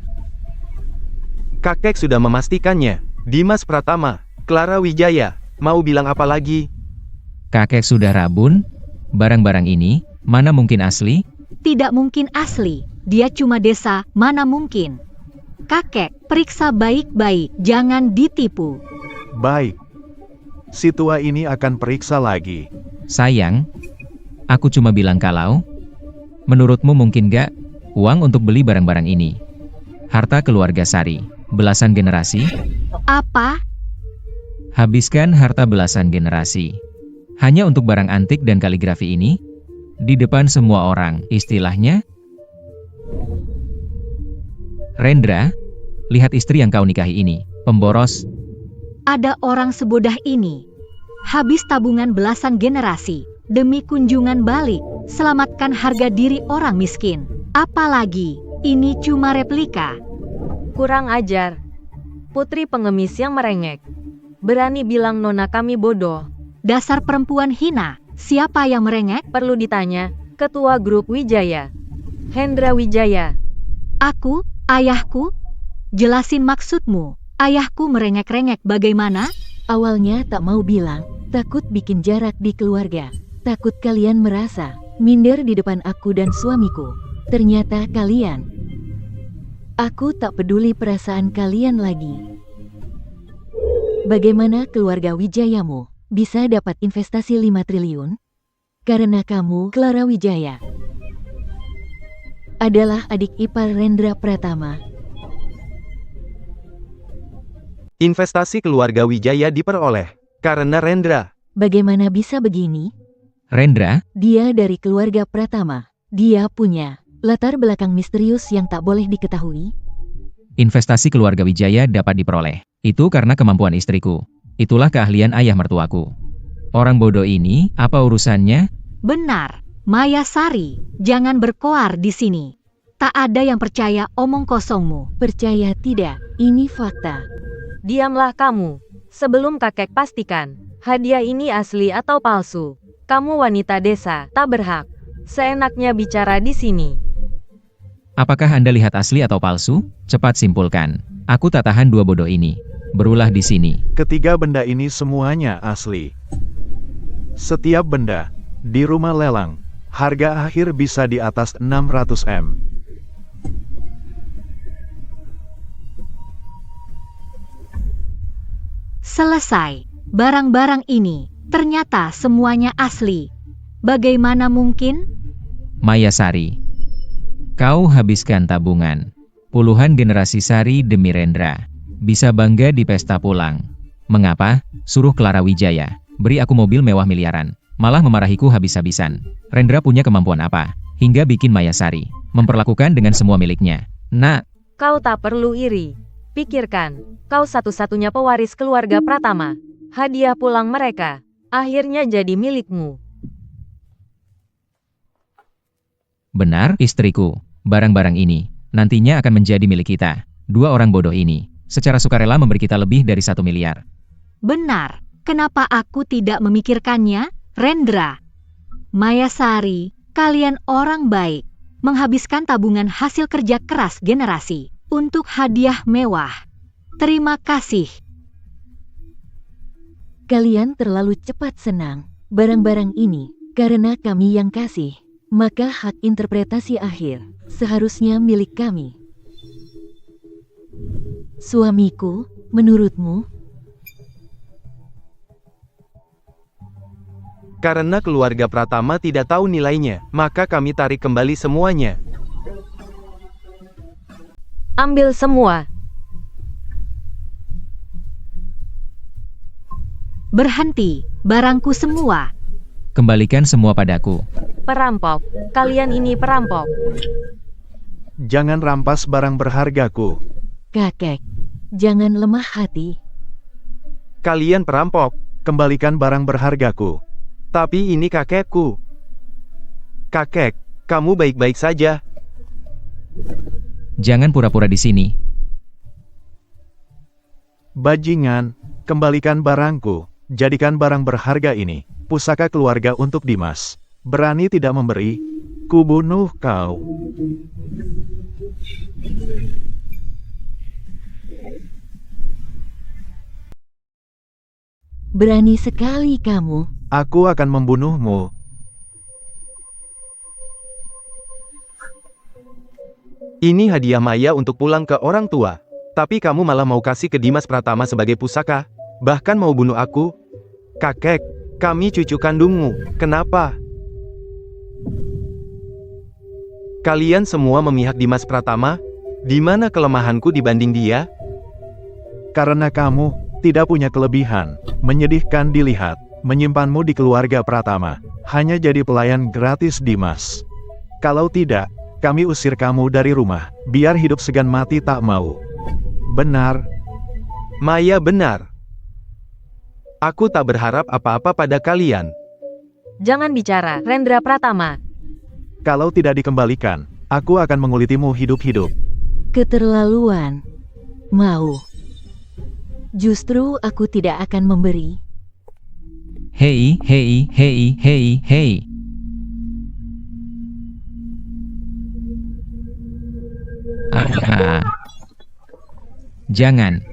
Kakek sudah memastikannya. Dimas Pratama, Clara Wijaya, mau bilang apa lagi? Kakek sudah rabun? Barang-barang ini, mana mungkin asli? Tidak mungkin asli, dia cuma desa, mana mungkin. Kakek, periksa baik-baik, jangan ditipu. Baik. Si tua ini akan periksa lagi. Sayang, aku cuma bilang kalau, menurutmu mungkin gak, uang untuk beli barang-barang ini? Harta keluarga Sari, belasan generasi? Apa? Habiskan harta belasan generasi. Hanya untuk barang antik dan kaligrafi ini? Di depan semua orang, istilahnya? Rendra, lihat istri yang kau nikahi ini, pemboros. Ada orang sebodoh ini. Habis tabungan belasan generasi, demi kunjungan balik, selamatkan harga diri orang miskin. Apalagi, ini cuma replika. Kurang ajar. Putri pengemis yang merengek. Berani bilang nona kami bodoh. Dasar perempuan hina, siapa yang merengek? Perlu ditanya, Ketua Grup Wijaya. Hendra Wijaya. Aku, ayahku? Jelasin maksudmu, ayahku merengek-rengek bagaimana? Awalnya tak mau bilang, takut bikin jarak di keluarga. Takut kalian merasa minder di depan aku dan suamiku. Ternyata kalian. Aku tak peduli perasaan kalian lagi. Bagaimana keluarga Wijayamu bisa dapat investasi 5 triliun? Karena kamu, Clara Wijaya, adalah adik ipar Rendra Pratama. Investasi keluarga Wijaya diperoleh karena Rendra. Bagaimana bisa begini? Rendra, Dia dari keluarga Pratama. Dia punya latar belakang misterius yang tak boleh diketahui. investasi keluarga Wijaya dapat diperoleh. Itu karena kemampuan istriku. Itulah keahlian ayah mertuaku. Orang bodoh ini, apa urusannya? Benar, Maya Sari, jangan berkoar di sini. Tak ada yang percaya omong kosongmu. Percaya tidak, ini fakta. Diamlah kamu. Sebelum kakek pastikan, hadiah ini asli atau palsu. Kamu wanita desa, tak berhak. Seenaknya bicara di sini. Apakah Anda lihat asli atau palsu? Cepat simpulkan. Aku tak tahan dua bodoh ini. Berulah di sini. Ketiga benda ini semuanya asli. Setiap benda di rumah lelang, harga akhir bisa di atas 600 M. Selesai. Barang-barang ini ternyata semuanya asli. Bagaimana mungkin? Maya Sari. Kau habiskan tabungan. Puluhan generasi Sari demi Rendra. Bisa bangga di pesta pulang. Mengapa? Suruh Clara Wijaya. Beri aku mobil mewah miliaran. Malah memarahiku habis-habisan. Rendra punya kemampuan apa? Hingga bikin Maya Sari memperlakukan dengan semua miliknya. Nak, Kau tak perlu iri. Pikirkan, kau satu-satunya pewaris keluarga Pratama. Hadiah pulang mereka, akhirnya jadi milikmu. benar, istriku. Barang-barang ini nantinya akan menjadi milik kita. Dua orang bodoh ini secara sukarela memberi kita lebih dari 1 miliar. Benar. Kenapa aku tidak memikirkannya? Rendra, Maya Sari, kalian orang baik. Menghabiskan tabungan hasil kerja keras generasi untuk hadiah mewah. Terima kasih. Kalian terlalu cepat senang. Barang-barang ini, karena kami yang kasih, maka hak interpretasi akhir seharusnya milik kami. Suamiku, menurutmu? Karena keluarga Pratama tidak tahu nilainya, maka kami tarik kembali semuanya. Ambil semua. Berhenti, barangku semua. Kembalikan semua padaku. Perampok, kalian ini perampok. Jangan rampas barang berhargaku. Kakek, jangan lemah hati. Kalian perampok. Kembalikan barang berhargaku. Tapi ini kakekku. Kakek, kamu baik-baik saja. Jangan pura-pura di sini. Bajingan, kembalikan barangku. Jadikan barang berharga ini pusaka keluarga untuk Dimas. Berani tidak memberi? Kubunuh kau. Berani sekali kamu. Aku akan membunuhmu. Ini hadiah Maya untuk pulang ke orang tua. Tapi kamu malah mau kasih ke Dimas Pratama sebagai pusaka. Bahkan mau bunuh aku. Kakek, kami cucu kandungmu. Kenapa? Kalian semua memihak Dimas Pratama? Di mana kelemahanku dibanding dia? Karena kamu tidak punya kelebihan. Menyedihkan dilihat. Menyimpanmu di keluarga Pratama. Hanya jadi pelayan gratis Dimas. Kalau tidak, kami usir kamu dari rumah. Biar hidup segan mati tak mau. Benar. Maya benar. Aku tak berharap apa-apa pada kalian. Jangan bicara, Rendra Pratama. Kalau tidak dikembalikan, aku akan mengulitimu hidup-hidup. Keterlaluan. Mau. Justru aku tidak akan memberi. Hei, hei, hei, hei, hei. Ah. Jangan.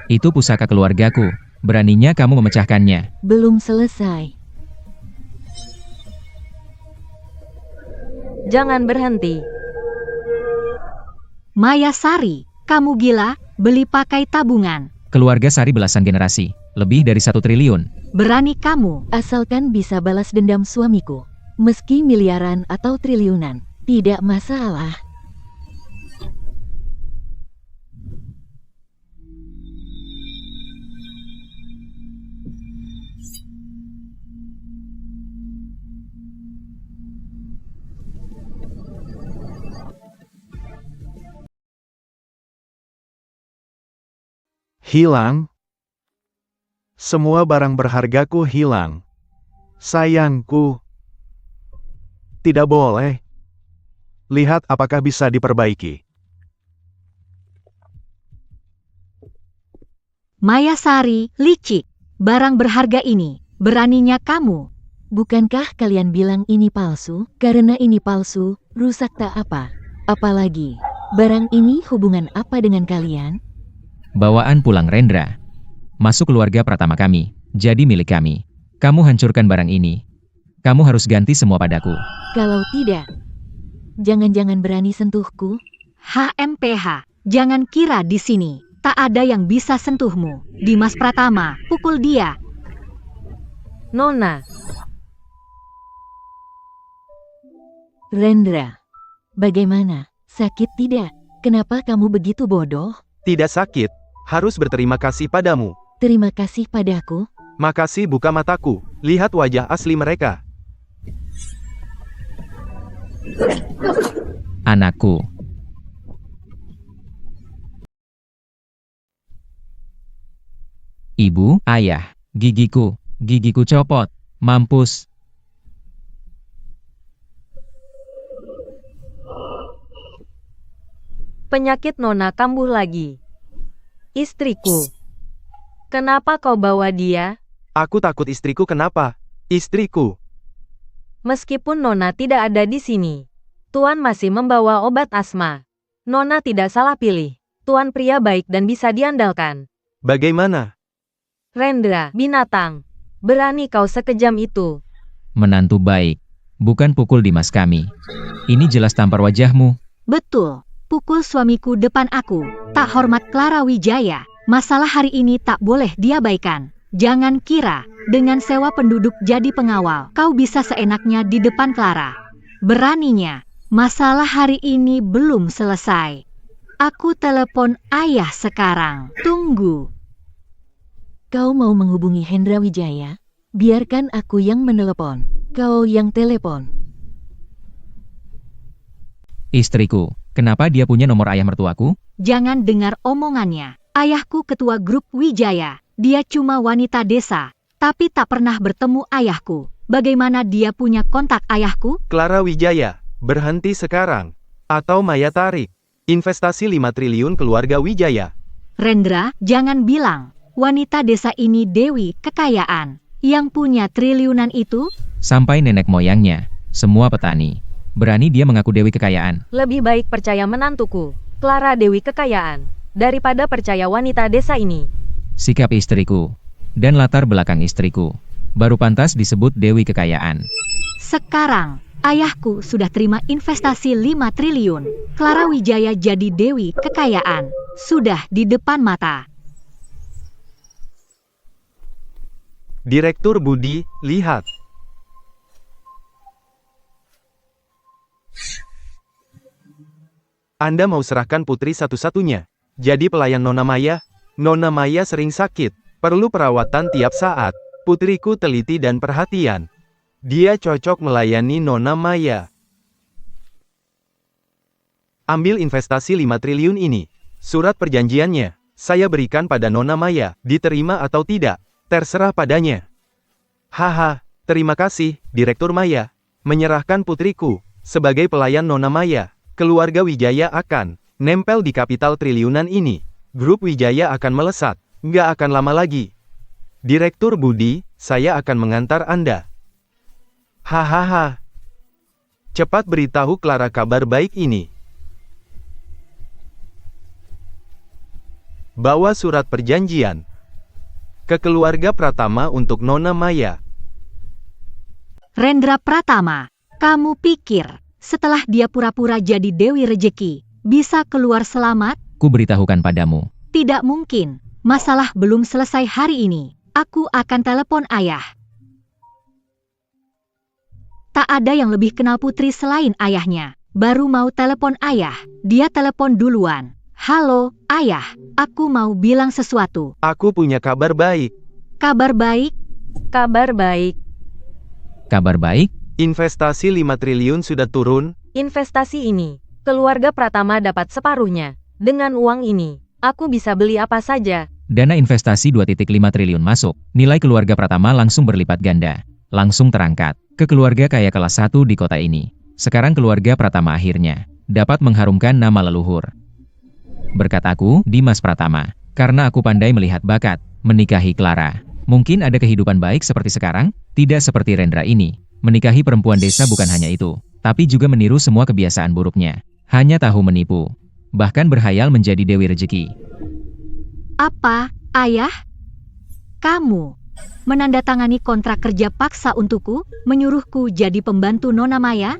Itu pusaka keluargaku. Beraninya kamu memecahkannya. Belum selesai. Jangan berhenti. Maya Sari, kamu gila? Beli pakai tabungan. Keluarga Sari belasan generasi. Lebih dari 1 triliun. Berani kamu. Asalkan bisa balas dendam suamiku. Meski miliaran atau triliunan, tidak masalah. Hilang? Semua barang berhargaku hilang. Sayangku. Tidak boleh. Lihat apakah bisa diperbaiki. Mayasari, licik. Barang berharga ini, beraninya kamu. Bukankah kalian bilang ini palsu? Karena ini palsu, rusak tak apa. Apalagi, barang ini hubungan apa dengan kalian? Bawaan pulang Rendra. Masuk keluarga Pratama kami, jadi milik kami. Kamu hancurkan barang ini. Kamu harus ganti semua padaku. Kalau tidak, jangan-jangan berani sentuhku? HMPH, jangan kira di sini tak ada yang bisa sentuhmu. Dimas Pratama, pukul dia. Nona, Rendra, bagaimana? Sakit tidak? Kenapa kamu begitu bodoh? Tidak sakit, harus berterima kasih padamu. Terima kasih padaku. Makasih buka mataku, lihat wajah asli mereka. Anakku. Ibu, ayah, gigiku copot, mampus. penyakit Nona kambuh lagi. Istriku. Kenapa kau bawa dia? Aku takut istriku kenapa? Istriku. Meskipun Nona tidak ada di sini, Tuan masih membawa obat asma. Nona tidak salah pilih. Tuan pria baik dan bisa diandalkan. Bagaimana? Rendra, binatang. Berani kau sekejam itu. Menantu baik. Bukan pukul Dimas kami. Ini jelas tampar wajahmu. Betul, pukul suamiku depan aku. Tak hormat Clara Wijaya. Masalah hari ini tak boleh diabaikan. Jangan kira, dengan sewa penduduk jadi pengawal, kau bisa seenaknya di depan Clara. Beraninya, masalah hari ini belum selesai. Aku telepon ayah sekarang. Tunggu. Kau mau menghubungi Hendra Wijaya? Biarkan aku yang menelepon. Kau yang telepon. Istriku, kenapa dia punya nomor ayah mertuaku? Jangan dengar omongannya. Ayahku ketua grup Wijaya. Dia cuma wanita desa, tapi tak pernah bertemu ayahku. Bagaimana dia punya kontak ayahku? Clara Wijaya, berhenti sekarang. Atau Maya tarik. Investasi 5 triliun keluarga Wijaya. Rendra, jangan bilang. Wanita desa ini Dewi Kekayaan. Yang punya triliunan itu? Sampai nenek moyangnya, semua petani. Berani dia mengaku Dewi Kekayaan. Lebih baik percaya menantuku, Clara Dewi Kekayaan, daripada percaya wanita desa ini. Sikap istriku, dan latar belakang istriku, baru pantas disebut Dewi Kekayaan. Sekarang, ayahku sudah terima investasi 5 triliun. Clara Wijaya jadi Dewi Kekayaan. Sudah di depan mata. Direktur Budi, lihat. Anda mau serahkan putri satu-satunya. Jadi pelayan Nona Maya? Nona Maya sering sakit, perlu perawatan tiap saat. Putriku teliti dan perhatian. Dia cocok melayani Nona Maya. Ambil investasi 5 triliun ini. Surat perjanjiannya, saya berikan pada Nona Maya. Diterima atau tidak, terserah padanya. Haha, terima kasih, Direktur Maya. Menyerahkan putriku, sebagai pelayan Nona Maya. Keluarga Wijaya akan nempel di kapital triliunan ini. Grup Wijaya akan melesat, nggak akan lama lagi. Direktur Budi, saya akan mengantar Anda. Hahaha. Cepat beritahu Clara kabar baik ini. Bawa surat perjanjian ke keluarga Pratama untuk Nona Maya. Rendra Pratama, kamu pikir setelah dia pura-pura jadi Dewi Rejeki, bisa keluar selamat? Ku beritahukan padamu. Tidak mungkin. Masalah belum selesai hari ini. Aku akan telepon ayah. Tak ada yang lebih kenal putri selain ayahnya. Baru mau telepon ayah, dia telepon duluan. Halo, ayah. Aku mau bilang sesuatu. Aku punya kabar baik. Kabar baik? Kabar baik. Kabar baik? Investasi 5 triliun sudah turun. Investasi ini, keluarga Pratama dapat separuhnya. Dengan uang ini, aku bisa beli apa saja. Dana investasi 2,5 triliun masuk. Nilai keluarga Pratama langsung berlipat ganda. langsung terangkat ke keluarga kaya kelas 1 di kota ini. Sekarang keluarga Pratama akhirnya dapat mengharumkan nama leluhur. Berkat aku, Dimas Pratama, karena aku pandai melihat bakat, menikahi Clara. Mungkin ada kehidupan baik seperti sekarang, tidak seperti Rendra ini. Menikahi perempuan desa bukan hanya itu, tapi juga meniru semua kebiasaan buruknya. Hanya tahu menipu. Bahkan berhayal menjadi Dewi Rezeki. Apa, Ayah? Kamu menandatangani kontrak kerja paksa untukku, menyuruhku jadi pembantu Nona Maya?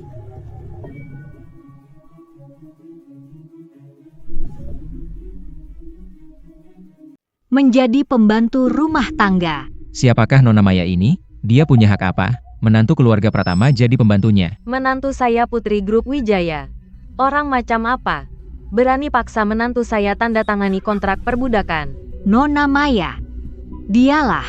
Menjadi pembantu rumah tangga. Siapakah Nona Maya ini? Dia punya hak apa? Menantu keluarga Pratama jadi pembantunya. Menantu saya Putri Grup Wijaya. Orang macam apa? Berani paksa menantu saya tanda tangani kontrak perbudakan. Nona Maya. Dialah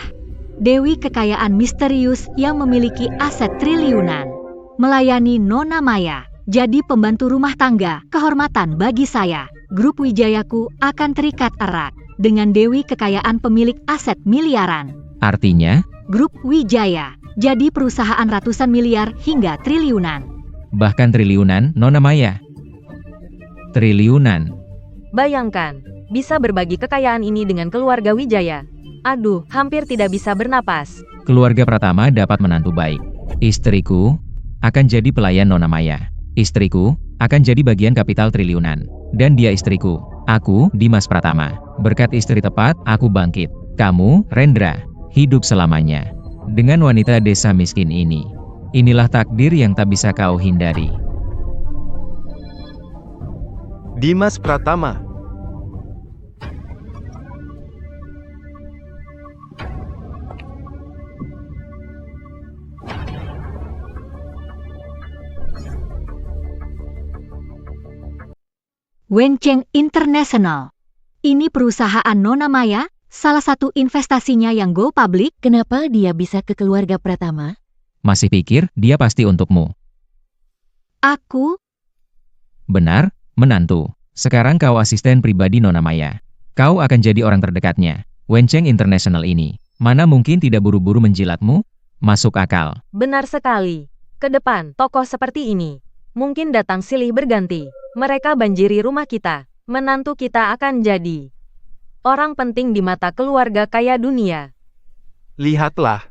dewi kekayaan misterius yang memiliki aset triliunan. Melayani Nona Maya, jadi pembantu rumah tangga, kehormatan bagi saya. Grup Wijayaku akan terikat erat dengan dewi kekayaan pemilik aset miliaran. Artinya, Grup Wijaya jadi perusahaan ratusan miliar hingga triliunan. bahkan triliunan, Nona Maya. Triliunan. Bayangkan, bisa berbagi kekayaan ini dengan keluarga Wijaya. Aduh, hampir tidak bisa bernapas. Keluarga Pratama dapat menantu baik. Istriku akan jadi pelayan Nona Maya. Istriku akan jadi bagian kapital triliunan. Dan dia istriku. Aku, Dimas Pratama. Berkat istri tepat, aku bangkit. Kamu, Rendra, hidup selamanya dengan wanita desa miskin ini. Inilah takdir yang tak bisa kau hindari. Dimas Pratama. Wencheng International. Ini perusahaan Nona Maya, salah satu investasinya yang go public. Kenapa dia bisa ke keluarga Pratama? Masih pikir dia pasti untukmu? Aku, Benar, menantu. Sekarang kau asisten pribadi Nona Maya. Kau akan jadi orang terdekatnya. Wencheng International ini. Mana mungkin tidak buru-buru menjilatmu? Masuk akal. Benar sekali. Ke depan, tokoh seperti ini mungkin datang silih berganti. Mereka banjiri rumah kita. Menantu kita akan jadi orang penting di mata keluarga kaya dunia. Lihatlah.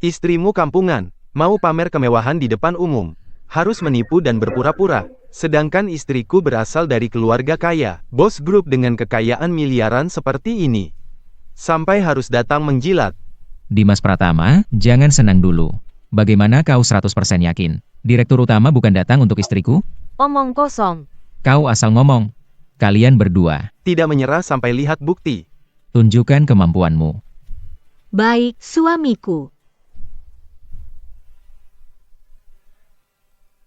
Istrimu kampungan, mau pamer kemewahan di depan umum. Harus menipu dan berpura-pura. Sedangkan istriku berasal dari keluarga kaya, bos grup dengan kekayaan miliaran seperti ini. Sampai harus datang menjilat. Dimas Pratama, jangan senang dulu. Bagaimana kau 100% yakin? Direktur utama bukan datang untuk istriku? Omong kosong. Kau asal ngomong. Kalian berdua, Tidak menyerah sampai lihat bukti. tunjukkan kemampuanmu. baik suamiku.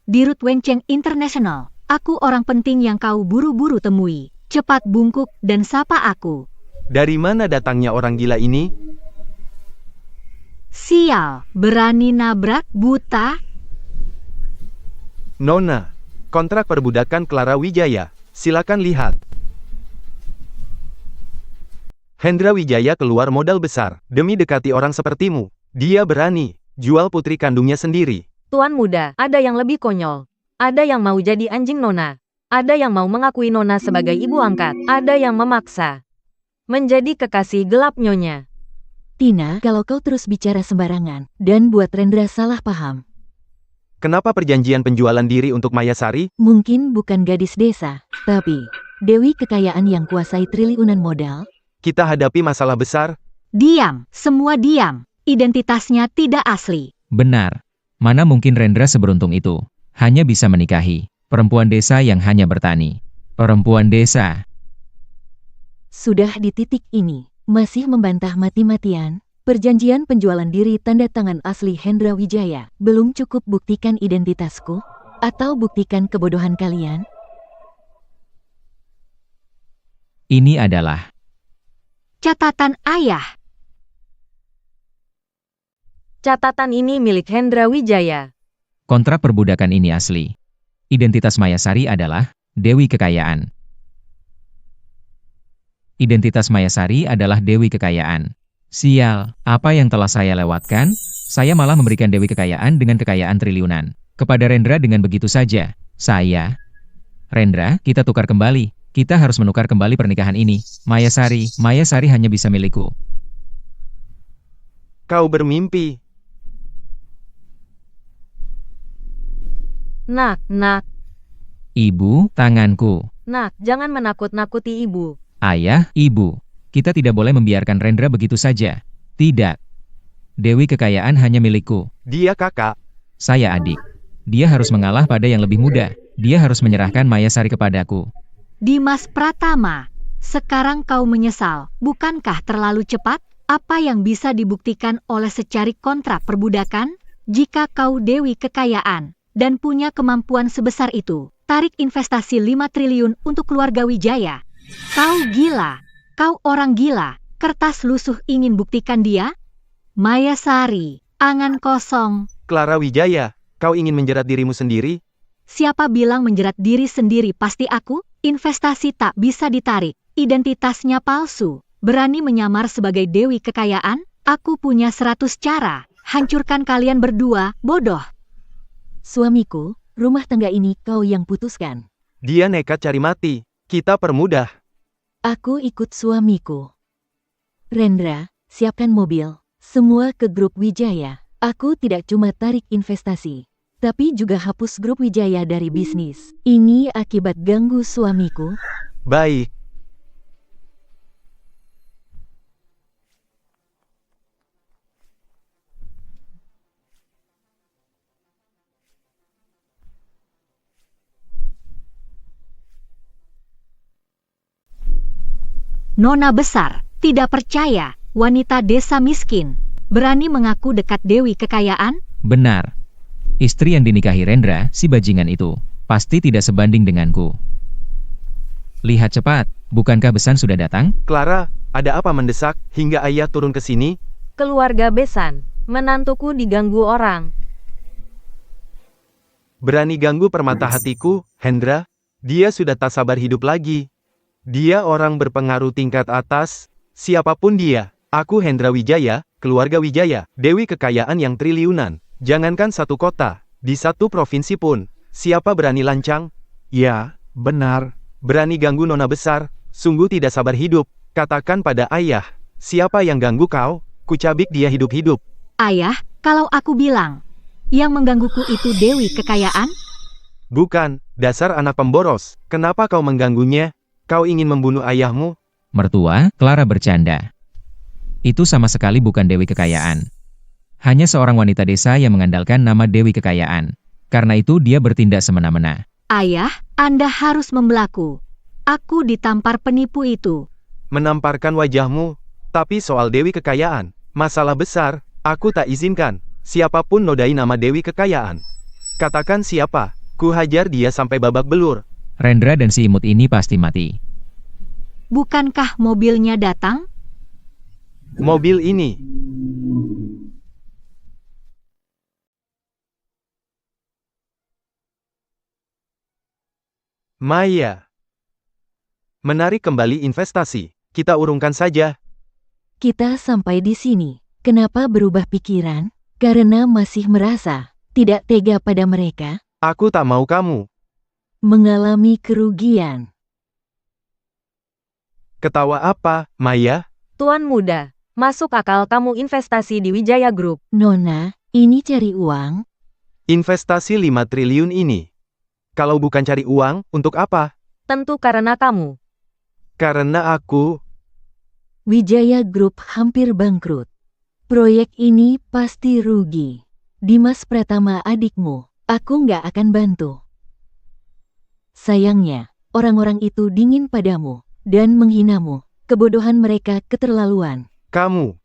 Dirut Wencheng International, aku orang penting yang kau buru-buru temui. Cepat bungkuk dan sapa aku. Dari mana datangnya orang gila ini? Sial, berani nabrak buta? Nona, kontrak perbudakan Clara Wijaya. Silakan lihat. Hendra Wijaya keluar modal besar demi dekati orang sepertimu. Dia berani jual putri kandungnya sendiri. Tuan muda, ada yang lebih konyol. Ada yang mau jadi anjing Nona. Ada yang mau mengakui Nona sebagai ibu angkat. Ada yang memaksa menjadi kekasih gelap Nyonya. Tina, kalau kau terus bicara sembarangan dan buat Rendra salah paham, Kenapa perjanjian penjualan diri untuk Mayasari? mungkin bukan gadis desa, tapi dewi kekayaan yang kuasai triliunan modal. Kita hadapi masalah besar. Diam, semua diam. Identitasnya tidak asli. Benar. Mana mungkin Rendra seberuntung itu? Hanya bisa menikahi perempuan desa yang hanya bertani. Perempuan desa. Sudah di titik ini, masih membantah mati-matian. Perjanjian penjualan diri tanda tangan asli Hendra Wijaya. Belum cukup buktikan identitasku? Atau buktikan kebodohan kalian? Ini adalah Catatan ayah. Catatan ini milik Hendra Wijaya. kontrak perbudakan ini asli. Identitas Mayasari adalah Dewi Kekayaan. Identitas Mayasari adalah Dewi Kekayaan. Sial, apa yang telah saya lewatkan? Saya malah memberikan Dewi kekayaan dengan kekayaan triliunan. Kepada Rendra dengan begitu saja. Rendra, kita tukar kembali. Kita harus menukar kembali pernikahan ini. Mayasari hanya bisa milikku. Kau bermimpi. Nak, Ibu, tanganku. nak, jangan menakut-nakuti ibu. Ayah, ibu. Kita tidak boleh membiarkan Rendra begitu saja. Tidak. Dewi kekayaan hanya milikku. Dia kakak. Saya adik. Dia harus mengalah pada yang lebih muda. Dia harus menyerahkan Mayasari kepadaku. Dimas Pratama, sekarang kau menyesal, bukankah terlalu cepat? Apa yang bisa dibuktikan oleh secari kontrak perbudakan? Jika kau Dewi kekayaan dan punya kemampuan sebesar itu, tarik investasi 5 triliun untuk keluarga Wijaya. Kau gila, kau orang gila, kertas lusuh ingin buktikan dia? Mayasari, angan kosong. Clara Wijaya, kau ingin menjerat dirimu sendiri? Siapa bilang menjerat diri sendiri pasti aku? Investasi tak bisa ditarik, identitasnya palsu. Berani menyamar sebagai Dewi kekayaan? Aku punya 100 cara. Hancurkan kalian berdua, bodoh. Suamiku, rumah tangga ini kau yang putuskan. Dia nekat cari mati. Kita permudah. Aku ikut suamiku. Rendra, siapkan mobil. Semua ke grup Wijaya. Aku tidak cuma tarik investasi, tapi juga hapus grup Wijaya dari bisnis. Ini akibat ganggu suamiku. Baik. Nona besar, tidak percaya, wanita desa miskin, berani mengaku dekat Dewi kekayaan? Benar. Istri yang dinikahi Rendra, si bajingan itu, pasti tidak sebanding denganku. Lihat cepat, bukankah Besan sudah datang? Clara, ada apa mendesak hingga ayah turun ke sini? Keluarga Besan, menantuku diganggu orang. Berani ganggu permata hatiku, Hendra? Dia sudah tak sabar hidup lagi. Dia orang berpengaruh tingkat atas. Siapapun dia, aku Hendra Wijaya, keluarga Wijaya, Dewi kekayaan yang triliunan. Jangankan satu kota, di satu provinsi pun. Siapa berani lancang? Ya, benar. Berani ganggu nona besar, sungguh tidak sabar hidup. Katakan pada ayah, siapa yang ganggu kau? Kucabik dia hidup-hidup. Ayah, kalau aku bilang, yang menggangguku itu Dewi kekayaan? Bukan, dasar anak pemboros. Kenapa kau mengganggunya? Kau ingin membunuh ayahmu? Mertua, Clara bercanda. Itu sama sekali bukan Dewi kekayaan. Hanya seorang wanita desa yang mengandalkan nama Dewi kekayaan. Karena itu dia bertindak semena-mena. Ayah, Anda harus membelaku. Aku ditampar penipu itu. Menamparkan wajahmu. Tapi soal Dewi kekayaan, masalah besar, aku tak izinkan. Siapapun nodai nama Dewi kekayaan. Katakan siapa, ku hajar dia sampai babak belur. Rendra dan si imut ini pasti mati. Bukankah mobilnya datang? Mobil ini. Maya. Menarik kembali investasi. Kita urungkan saja. Kita sampai di sini. Kenapa berubah pikiran? Karena masih merasa tidak tega pada mereka. Aku tak mau kamu Mengalami kerugian. ketawa apa, Maya? Tuan muda, masuk akal kamu investasi di Wijaya Group. Nona, ini cari uang? Investasi 5 triliun ini. Kalau bukan cari uang, untuk apa? Tentu karena kamu. Karena aku. Wijaya Group hampir bangkrut. Proyek ini pasti rugi. Dimas Pratama adikmu, aku nggak akan bantu. Sayangnya, orang-orang itu dingin padamu dan menghinamu. Kebodohan mereka keterlaluan. Kamu.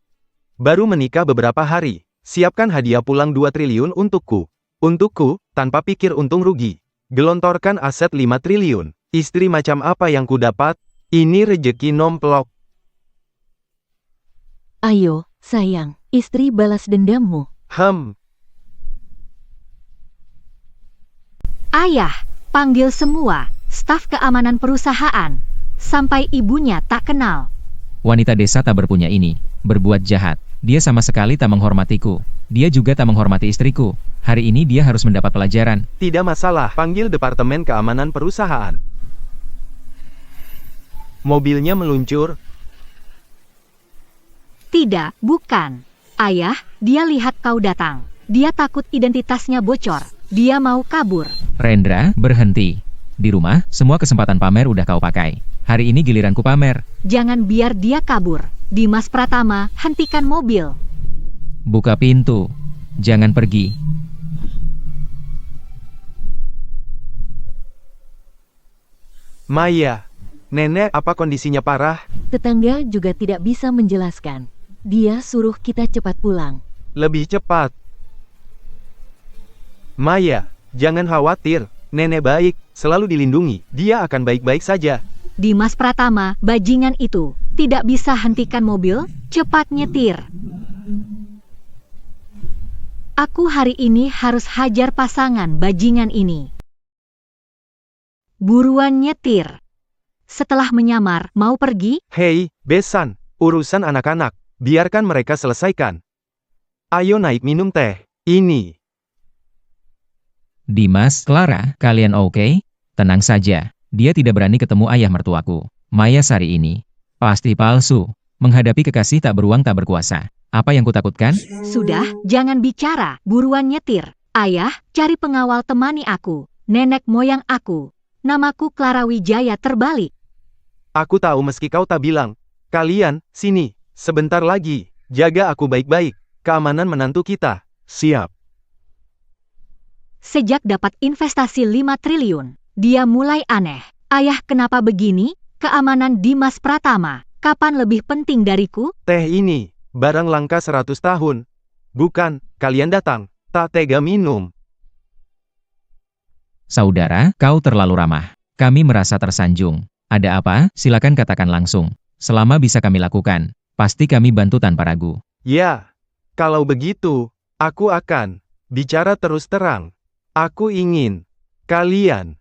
Baru menikah beberapa hari. Siapkan hadiah pulang 2 triliun untukku. Untukku, tanpa pikir untung rugi. Gelontorkan aset 5 triliun. Istri macam apa yang ku dapat? Ini rejeki nomplok. Ayo, sayang, istri balas dendammu. Ayah, panggil semua staf keamanan perusahaan. Sampai ibunya tak kenal. Wanita desa tak berpunya ini, berbuat jahat. Dia sama sekali tak menghormatiku. Dia juga tak menghormati istriku. Hari ini dia harus mendapat pelajaran. Tidak masalah, panggil Departemen Keamanan Perusahaan. Mobilnya meluncur. Tidak, bukan. Ayah, dia lihat kau datang. Dia takut identitasnya bocor. Dia mau kabur. Rendra, berhenti. Di rumah, semua kesempatan pamer udah kau pakai. Hari ini giliranku pamer. Jangan biar dia kabur. Dimas Pratama, hentikan mobil. Buka pintu. Jangan pergi. Maya, nenek apa kondisinya parah? Tetangga juga tidak bisa menjelaskan. Dia suruh kita cepat pulang. Lebih cepat. Maya, jangan khawatir. Nenek baik, selalu dilindungi. Dia akan baik-baik saja. Dimas Pratama, bajingan itu. Tidak bisa hentikan mobil, cepat nyetir. Aku hari ini harus hajar pasangan bajingan ini. Buruan nyetir. Setelah menyamar, mau pergi? Hei, Besan, urusan anak-anak. Biarkan mereka selesaikan. Ayo naik minum teh. Ini. Dimas, Clara, kalian oke? Tenang saja. Dia tidak berani ketemu ayah mertuaku. Maya Sari ini pasti palsu. Menghadapi kekasih tak beruang tak berkuasa. Apa yang kutakutkan? Sudah, jangan bicara. Buruan nyetir. Ayah, cari pengawal temani aku. Nenek moyang aku. Namaku Clara Wijaya terbalik. Aku tahu meski kau tak bilang. Kalian, sini. Sebentar lagi. Jaga aku baik-baik. Keamanan menantu kita. Siap. Sejak dapat investasi 5 triliun, dia mulai aneh. Ayah, kenapa begini? Keamanan Dimas Pratama. Kapan lebih penting dariku? Teh ini. Barang langka 100 tahun. Bukan, kalian datang. Tak tega minum. Saudara, kau terlalu ramah. Kami merasa tersanjung. Ada apa? Silakan katakan langsung. Selama bisa kami lakukan, pasti kami bantu tanpa ragu. Ya, kalau begitu, aku akan bicara terus terang. Aku ingin kalian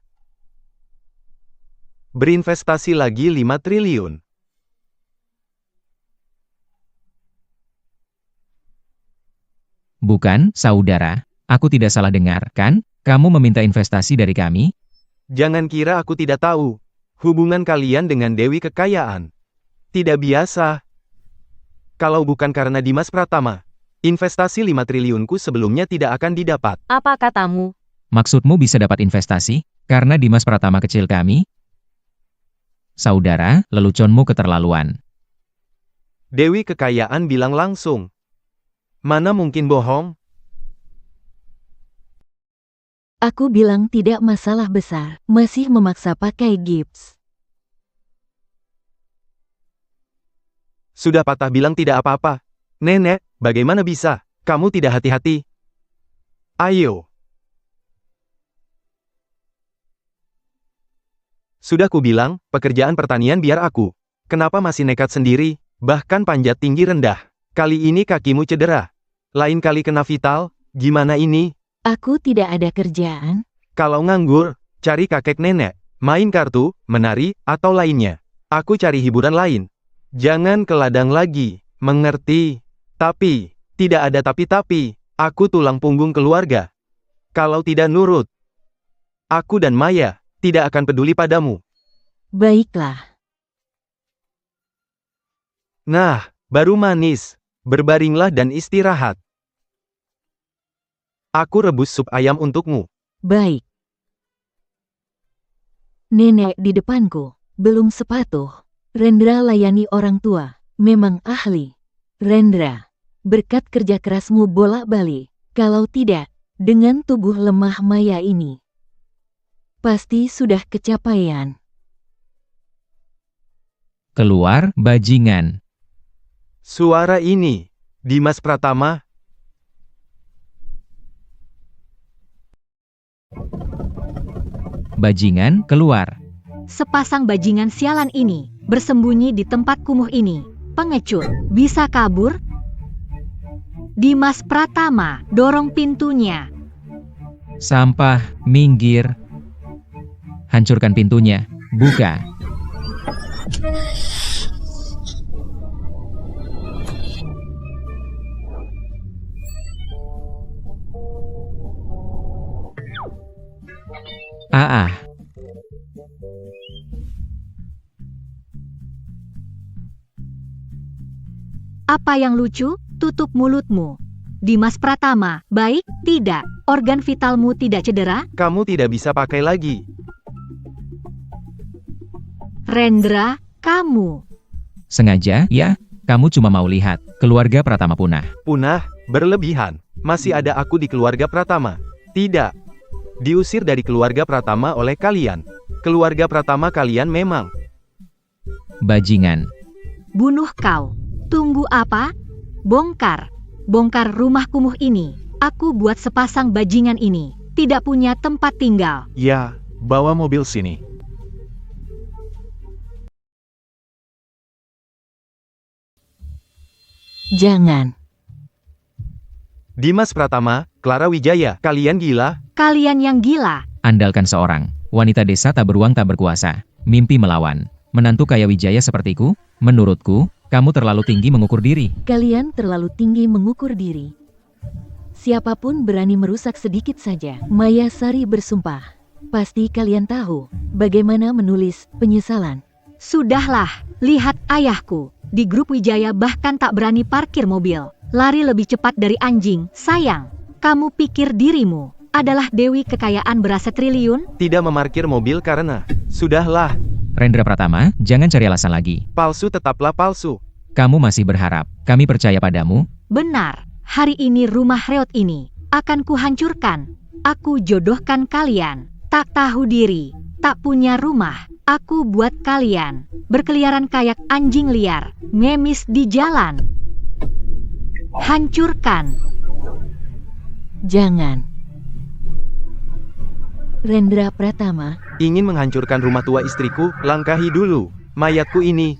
berinvestasi lagi 5 triliun. Bukan, saudara. Aku tidak salah dengar, kan? Kamu meminta investasi dari kami? Jangan kira aku tidak tahu. Hubungan kalian dengan Dewi Kekayaan tidak biasa. Kalau bukan karena Dimas Pratama, investasi 5 triliunku sebelumnya tidak akan didapat. Apa katamu? Maksudmu bisa dapat investasi? Karena Dimas Pratama kecil kami? Saudara, leluconmu keterlaluan. Dewi Kekayaan bilang langsung. Mana mungkin bohong? Aku bilang tidak masalah besar. Masih memaksa pakai gips. Sudah patah bilang tidak apa-apa. Nenek, bagaimana bisa? Kamu tidak hati-hati. Ayo. Sudah kubilang, pekerjaan pertanian biar aku. Kenapa masih nekat sendiri? Bahkan panjat tinggi rendah. Kali ini kakimu cedera. Lain kali kena vital, gimana ini? Aku tidak ada kerjaan. Kalau nganggur, cari kakek nenek. Main kartu, menari, atau lainnya. Aku cari hiburan lain. Jangan ke ladang lagi, mengerti? Tapi, tidak ada tapi-tapi. Aku tulang punggung keluarga. Kalau tidak nurut, aku dan Maya tidak akan peduli padamu. Baiklah. Nah, baru manis. Berbaringlah dan istirahat. Aku rebus sup ayam untukmu. Baik. Nenek di depanku. Belum sepatuh. Rendra layani orang tua. Memang ahli. Rendra. Berkat kerja kerasmu bolak-balik. Kalau tidak, dengan tubuh lemah Maya ini, pasti sudah kecapaian. Keluar, bajingan. Suara ini, Dimas Pratama. Bajingan, keluar. Sepasang bajingan sialan ini, bersembunyi di tempat kumuh ini. Pengecut, bisa kabur? Dimas Pratama, dorong pintunya. Sampah, minggir. Hancurkan pintunya. Buka. Ah ah. Apa yang lucu? Tutup mulutmu. Dimas Pratama, baik, tidak. Organ vitalmu tidak cedera? Kamu tidak bisa pakai lagi. Rendra, kamu. Sengaja, ya? Kamu cuma mau lihat. Keluarga Pratama punah. Punah, berlebihan. Masih ada aku di keluarga Pratama. Tidak. Diusir dari keluarga Pratama oleh kalian. Keluarga Pratama kalian memang. Bajingan. Bunuh kau. Tunggu apa? Bongkar. Bongkar rumah kumuh ini. Aku buat sepasang bajingan ini. Tidak punya tempat tinggal. Ya, bawa mobil sini. Jangan. Dimas Pratama, Clara Wijaya, kalian gila? Kalian yang gila. Andalkan seorang. Wanita desa tak beruang tak berkuasa. Mimpi melawan. Menantu kaya Wijaya sepertiku? Menurutku, kamu terlalu tinggi mengukur diri. Kalian terlalu tinggi mengukur diri. Siapapun berani merusak sedikit saja. Maya Sari bersumpah. Pasti kalian tahu bagaimana menulis penyesalan. Sudahlah, lihat ayahku. Di grup Wijaya bahkan tak berani parkir mobil. Lari lebih cepat dari anjing. Sayang, kamu pikir dirimu adalah dewi kekayaan beraset triliun? Tidak memarkir mobil karena... Sudahlah. Rendra Pratama, jangan cari alasan lagi. Palsu tetaplah palsu. Kamu masih berharap. Kami percaya padamu. Benar, hari ini rumah reot ini akan kuhancurkan. Aku jodohkan kalian. Tak tahu diri, tak punya rumah. Aku buat kalian berkeliaran kayak anjing liar, ngemis di jalan. Hancurkan. Jangan. Rendra Pratama, Ingin menghancurkan rumah tua istriku, langkahi dulu. Mayatku ini.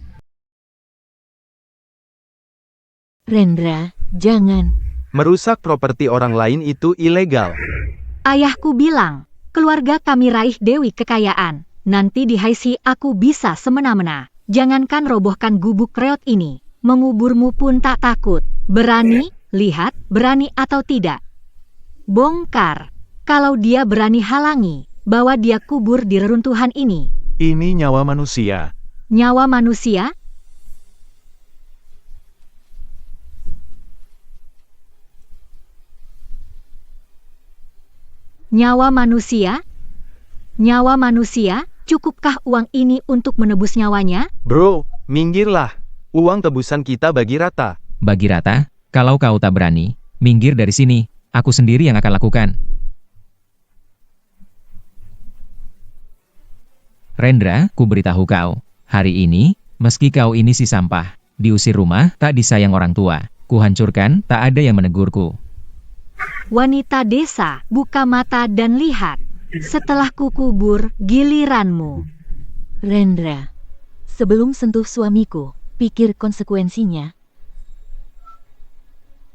Rendra, jangan. Merusak properti orang lain itu ilegal. Ayahku bilang, keluarga kami raih dewi kekayaan. Nanti di Haisi aku bisa semena-mena. Jangankan robohkan gubuk reot ini. Menguburmu pun tak takut. Berani? Lihat, berani atau tidak. Bongkar. Kalau dia berani halangi, bawa dia kubur di reruntuhan ini. Ini nyawa manusia. Nyawa manusia? Nyawa manusia? Nyawa manusia? Cukupkah uang ini untuk menebus nyawanya? Bro, minggirlah. Uang tebusan kita bagi rata. Bagi rata, kalau kau tak berani, minggir dari sini. Aku sendiri yang akan lakukan. Rendra, ku beritahu kau. Hari ini, meski kau ini si sampah, diusir rumah, tak disayang orang tua. Kuhancurkan, tak ada yang menegurku. Wanita desa, buka mata dan lihat. Setelah kukubur, giliranmu. Rendra, sebelum sentuh suamiku, pikir konsekuensinya.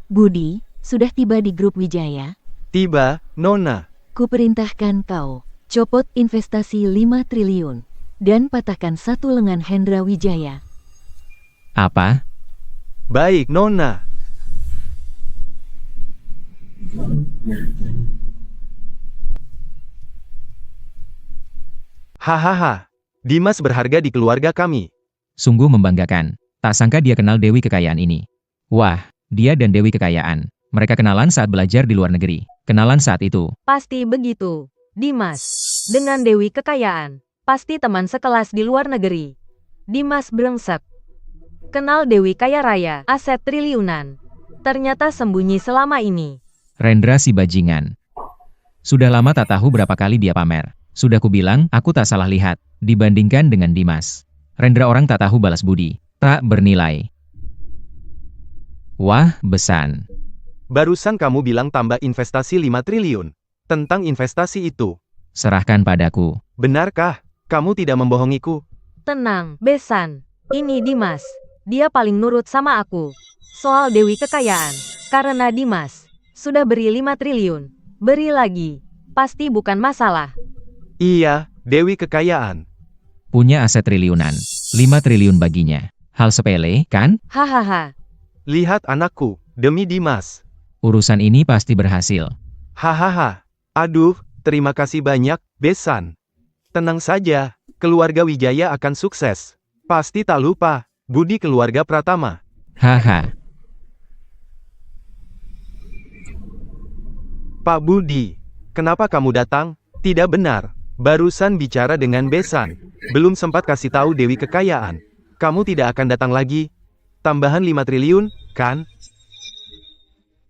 Budi, sudah tiba di grup Wijaya. Tiba, Nona. Kuperintahkan kau, copot investasi 5 triliun, dan patahkan satu lengan Hendra Wijaya. Apa? Baik, Nona. Hahaha. Dimas berharga di keluarga kami. Sungguh membanggakan. Tak sangka dia kenal Dewi Kekayaan ini. Wah, dia dan Dewi Kekayaan. Mereka kenalan saat belajar di luar negeri. Kenalan saat itu. Pasti begitu. Dimas, dengan Dewi Kekayaan, pasti teman sekelas di luar negeri. Dimas brengsek. Kenal Dewi kaya raya, aset triliunan. Ternyata sembunyi selama ini. Rendra si bajingan. Sudah lama tak tahu berapa kali dia pamer. Sudah kubilang, aku tak salah lihat, dibandingkan dengan Dimas. Rendra orang tak tahu balas budi. Tak bernilai. Wah, besan. Barusan kamu bilang tambah investasi 5 triliun. Tentang investasi itu. Serahkan padaku. Benarkah? Kamu tidak membohongiku? Tenang, besan. Ini Dimas. Dia paling nurut sama aku. Soal Dewi Kekayaan. Karena Dimas sudah beri 5 triliun. Beri lagi. Pasti bukan masalah. Iya, Dewi Kekayaan. Punya aset triliunan. 5 triliun baginya. Hal sepele, kan? Hahaha. Lihat anakku, demi Dimas. Urusan ini pasti berhasil. Hahaha. Aduh, Terima kasih banyak, Besan. Tenang saja, keluarga Wijaya akan sukses. Pasti tak lupa, budi keluarga Pratama. Haha. Pak Budi, kenapa kamu datang? Tidak benar. Barusan bicara dengan Besan. Belum sempat kasih tahu Dewi kekayaan. Kamu tidak akan datang lagi. Tambahan 5 triliun, kan?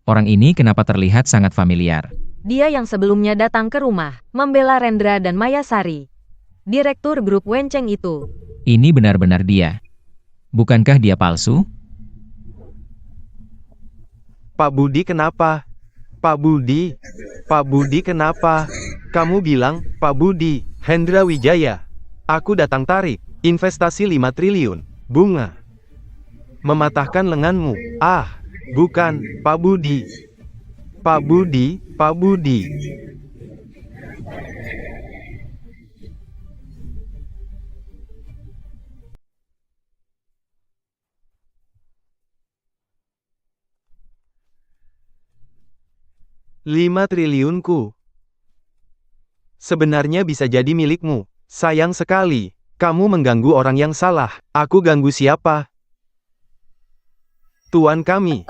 Orang ini kenapa terlihat sangat familiar? Dia yang sebelumnya datang ke rumah, membela Rendra dan Mayasari. Direktur grup Wenceng itu. Ini benar-benar dia. Bukankah dia palsu? Pak Budi kenapa? Pak Budi kenapa? Kamu bilang, Pak Budi, Hendra Wijaya. Aku datang tarik, investasi 5 triliun, bunga. Mematahkan lenganmu. Ah, bukan, Pak Budi. Pak Budi. 5 triliunku. Sebenarnya bisa jadi milikmu. Sayang sekali, kamu mengganggu orang yang salah. Aku ganggu siapa? Tuan kami.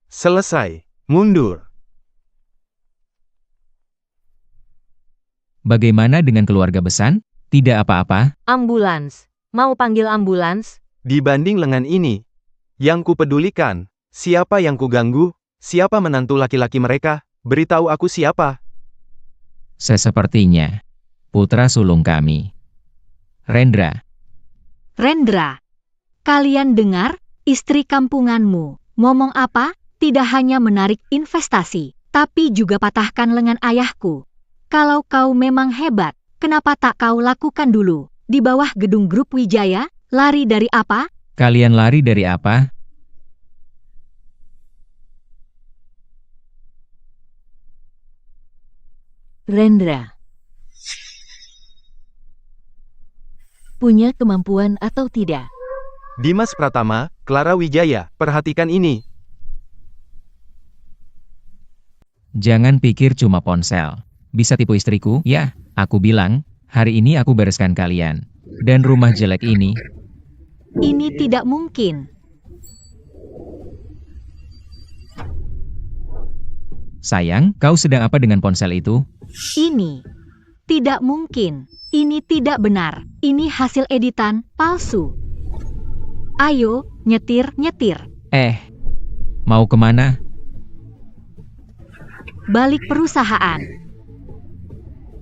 Selesai. Mundur. Bagaimana dengan keluarga Besan? Tidak apa-apa. Ambulans. Mau panggil ambulans? Dibanding lengan ini, yang kupedulikan, siapa yang kuganggu, siapa menantu laki-laki mereka, beritahu aku siapa. Sepertinya putra sulung kami. Rendra. Rendra, kalian dengar? Istri kampunganmu ngomong apa? Tidak hanya menarik investasi, tapi juga patahkan lengan ayahku. Kalau kau memang hebat, kenapa tak kau lakukan dulu? Di bawah gedung grup Wijaya, lari dari apa? Kalian lari dari apa? Rendra. Punya kemampuan atau tidak? Dimas Pratama, Clara Wijaya, perhatikan ini. Jangan pikir cuma ponsel. Bisa tipu istriku? Ya, aku bilang, hari ini aku bereskan kalian. Dan rumah jelek ini. Ini tidak mungkin. Sayang, kau sedang apa dengan ponsel itu? Ini tidak mungkin. Ini tidak benar. Ini hasil editan palsu. Ayo, nyetir. Mau kemana? Balik perusahaan.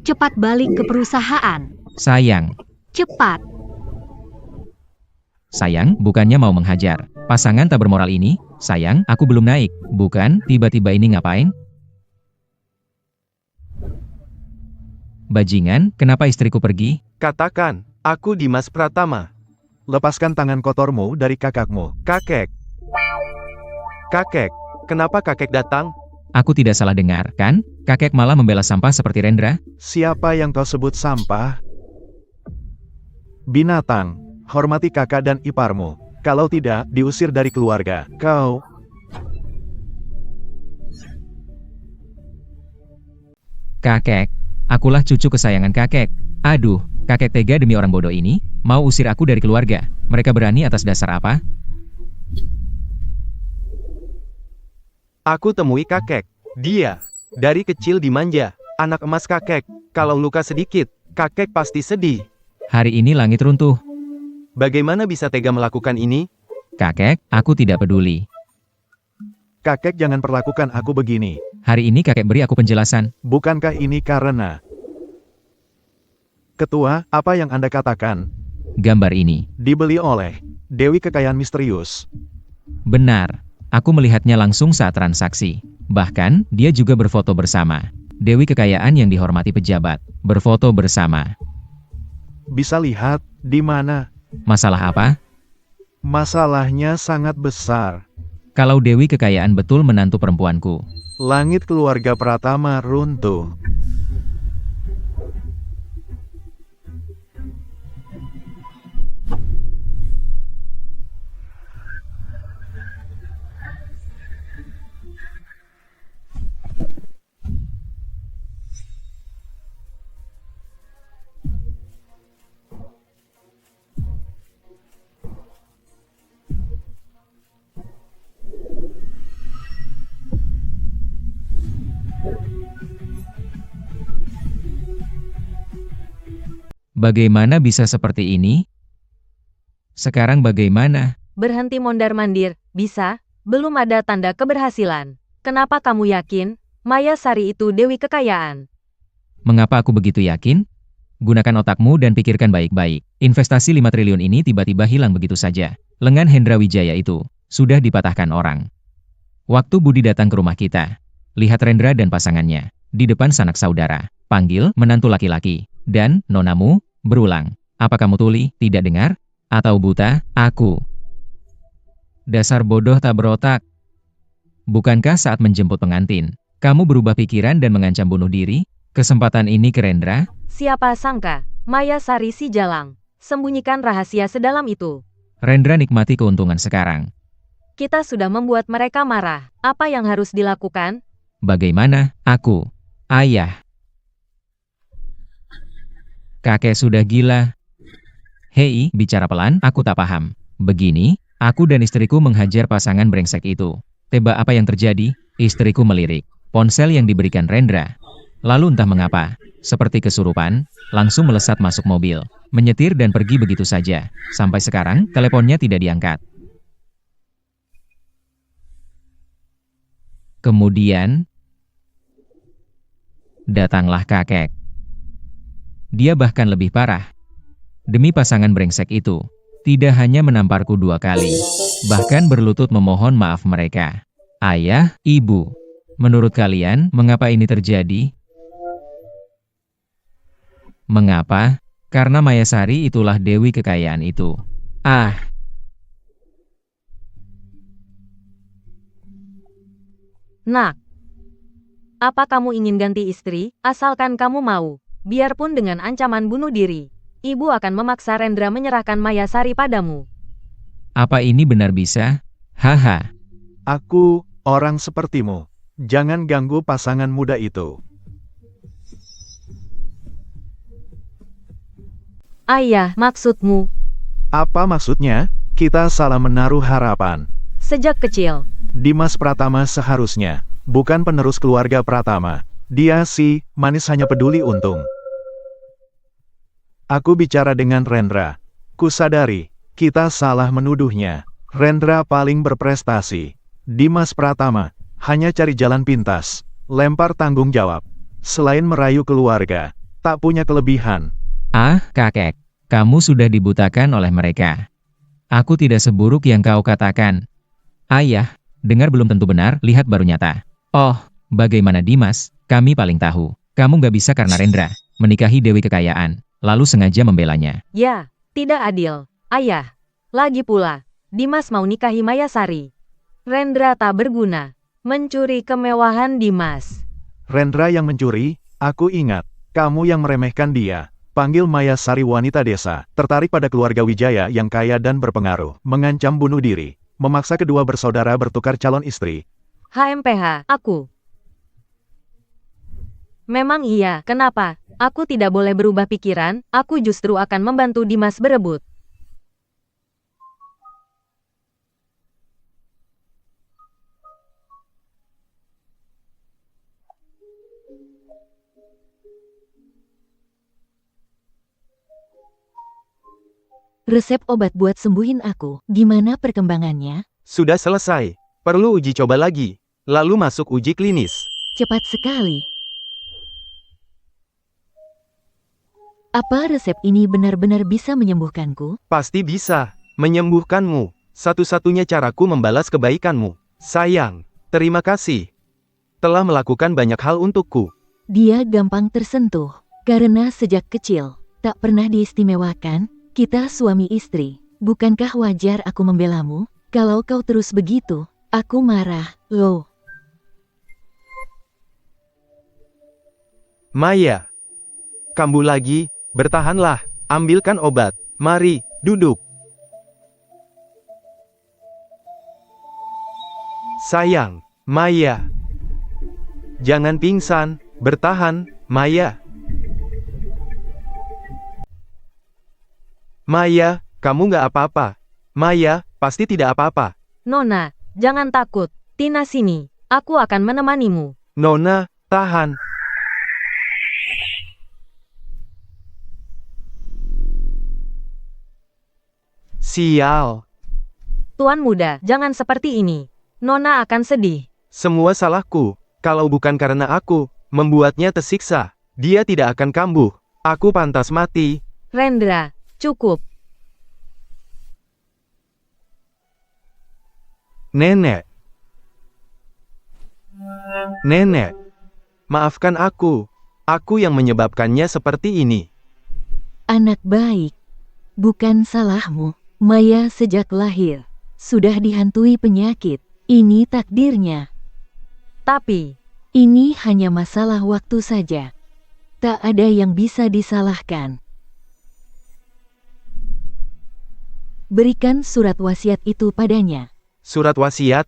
Cepat balik ke perusahaan. Sayang, Cepat. bukannya mau menghajar. Pasangan tak bermoral ini, sayang, aku belum naik. Bukan, tiba-tiba ini ngapain? Bajingan, kenapa istriku pergi? Katakan, aku Dimas Pratama. Lepaskan tangan kotormu dari kakakmu. Kakek, kenapa kakek datang? Aku tidak salah dengar, kan? Kakek malah membela sampah seperti Rendra? Siapa yang kau sebut sampah? Binatang, hormati kakak dan iparmu. Kalau tidak, diusir dari keluarga. Kau... Kakek, akulah cucu kesayangan kakek. Aduh, kakek tega demi orang bodoh ini, mau usir aku dari keluarga. Mereka berani atas dasar apa? Aku temui kakek. Dia, dari kecil dimanja, anak emas kakek. Kalau luka sedikit, kakek pasti sedih. Hari ini langit runtuh. Bagaimana bisa tega melakukan ini? Kakek, aku tidak peduli. Kakek jangan perlakukan aku begini. Hari ini kakek beri aku penjelasan. Bukankah ini karena... Ketua, apa yang Anda katakan? Gambar ini. Dibeli oleh Dewi Kekayaan Misterius. Benar. Aku melihatnya langsung saat transaksi. Bahkan, dia juga berfoto bersama. Dewi Kekayaan yang dihormati pejabat. Berfoto bersama. Bisa lihat, di mana? Masalah apa? Masalahnya sangat besar. Kalau Dewi Kekayaan betul menantu perempuanku. Langit keluarga Pratama runtuh. Bagaimana bisa seperti ini? Sekarang bagaimana? Berhenti mondar-mandir, bisa? Belum ada tanda keberhasilan. Kenapa kamu yakin? Maya Sari itu Dewi Kekayaan. Mengapa aku begitu yakin? Gunakan otakmu dan pikirkan baik-baik. Investasi 5 triliun ini tiba-tiba hilang begitu saja. Lengan Hendra Wijaya itu sudah dipatahkan orang. Waktu Budi datang ke rumah kita, lihat Rendra dan pasangannya di depan sanak saudara, panggil menantu laki-laki, dan nonamu berulang. Apa kamu tuli, tidak dengar? Atau buta? Aku. Dasar bodoh tak berotak. Bukankah saat menjemput pengantin, kamu berubah pikiran dan mengancam bunuh diri? Kesempatan ini ke Rendra? Siapa sangka, Maya Sari si Jalang, sembunyikan rahasia sedalam itu. Rendra nikmati keuntungan sekarang. Kita sudah membuat mereka marah. Apa yang harus dilakukan? Bagaimana? Aku. Ayah. Kakek sudah gila. Hei, bicara pelan, aku tak paham. Begini, aku dan istriku menghajar pasangan brengsek itu. Tebak apa yang terjadi? Istriku melirik ponsel yang diberikan Rendra. Lalu entah mengapa, seperti kesurupan, langsung melesat masuk mobil, menyetir dan pergi begitu saja. Sampai sekarang, teleponnya tidak diangkat. Kemudian, datanglah kakek. Dia bahkan lebih parah. Demi pasangan brengsek itu, tidak hanya menamparku 2 kali, bahkan berlutut memohon maaf mereka. Ayah, ibu, menurut kalian, mengapa ini terjadi? Mengapa? Karena Maya Sari itulah Dewi Kekayaan itu. Ah! Nak, apa kamu ingin ganti istri? Asalkan kamu mau, biarpun dengan ancaman bunuh diri. Ibu akan memaksa Rendra menyerahkan Maya Sari padamu. Apa ini benar bisa? Haha. Aku, orang sepertimu. Jangan ganggu pasangan muda itu. Ayah, maksudmu? Apa maksudnya? Kita salah menaruh harapan. Sejak kecil, Dimas Pratama seharusnya bukan penerus keluarga Pratama. Dia si manis hanya peduli untung. Aku bicara dengan Rendra. Kusadari, kita salah menuduhnya. Rendra paling berprestasi. Dimas Pratama hanya cari jalan pintas, lempar tanggung jawab. Selain merayu keluarga, tak punya kelebihan. Ah, kakek. Kamu sudah dibutakan oleh mereka. Aku tidak seburuk yang kau katakan. Ayah, dengar belum tentu benar, lihat baru nyata. Oh, bagaimana Dimas? Kami paling tahu. Kamu gak bisa karena Rendra menikahi Dewi Kekayaan, lalu sengaja membelanya. ya, tidak adil. Ayah, lagi pula, Dimas mau nikahi Maya Sari. Rendra tak berguna, mencuri kemewahan Dimas. Rendra yang mencuri, aku ingat. Kamu yang meremehkan dia. Panggil Maya Sari wanita desa, tertarik pada keluarga Wijaya yang kaya dan berpengaruh, mengancam bunuh diri, memaksa kedua bersaudara bertukar calon istri. HMPH, aku. Memang iya, kenapa? Aku tidak boleh berubah pikiran, aku justru akan membantu Dimas berebut. Resep obat buat sembuhin aku, gimana perkembangannya? Sudah selesai. Perlu uji coba lagi. Lalu masuk uji klinis. Cepat sekali. Apa resep ini benar-benar bisa menyembuhkanku? Pasti bisa menyembuhkanmu. Satu-satunya caraku membalas kebaikanmu. Sayang, terima kasih. Telah melakukan banyak hal untukku. Dia gampang tersentuh, karena sejak kecil, tak pernah diistimewakan. Kita suami istri, bukankah wajar aku membelamu? Kalau kau terus begitu, aku marah, loh. Maya, kambuh lagi, bertahanlah, ambilkan obat. Mari, duduk. Sayang, Maya. Jangan pingsan, bertahan, Maya. Maya, kamu nggak apa-apa. Maya, pasti tidak apa-apa. Nona, jangan takut. Tina sini, aku akan menemanimu. Nona, tahan. Sial. Tuan muda, jangan seperti ini. Nona akan sedih. Semua salahku. Kalau bukan karena aku membuatnya tersiksa, dia tidak akan kambuh. Aku pantas mati. Rendra, cukup. Nenek. Nenek. Maafkan aku. Aku yang menyebabkannya seperti ini. Anak baik. Bukan salahmu. Maya sejak lahir sudah dihantui penyakit. Ini takdirnya. Tapi, Ini hanya masalah waktu saja. Tak ada yang bisa disalahkan. Berikan surat wasiat itu padanya. Surat wasiat?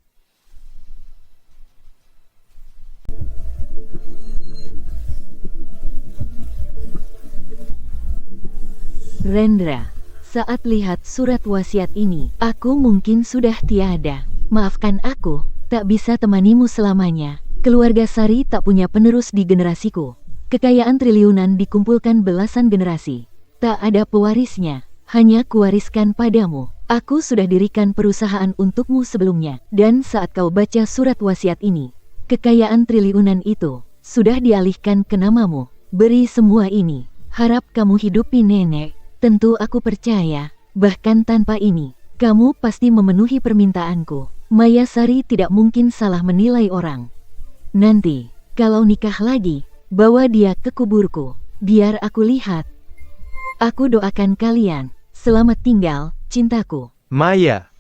Rendra, saat lihat surat wasiat ini, aku mungkin sudah tiada. Maafkan aku, tak bisa temanimu selamanya. Keluarga Sari tak punya penerus di generasiku. Kekayaan triliunan dikumpulkan belasan generasi. Tak ada pewarisnya, hanya kuwariskan padamu. Aku sudah dirikan perusahaan untukmu sebelumnya, dan saat kau baca surat wasiat ini, kekayaan triliunan itu sudah dialihkan ke namamu. Beri semua ini, harap kamu hidupi nenek. Tentu aku percaya, bahkan tanpa ini, kamu pasti memenuhi permintaanku. Maya Sari tidak mungkin salah menilai orang. Nanti, kalau nikah lagi, bawa dia ke kuburku, biar aku lihat. Aku doakan kalian, selamat tinggal, cintaku. Maya.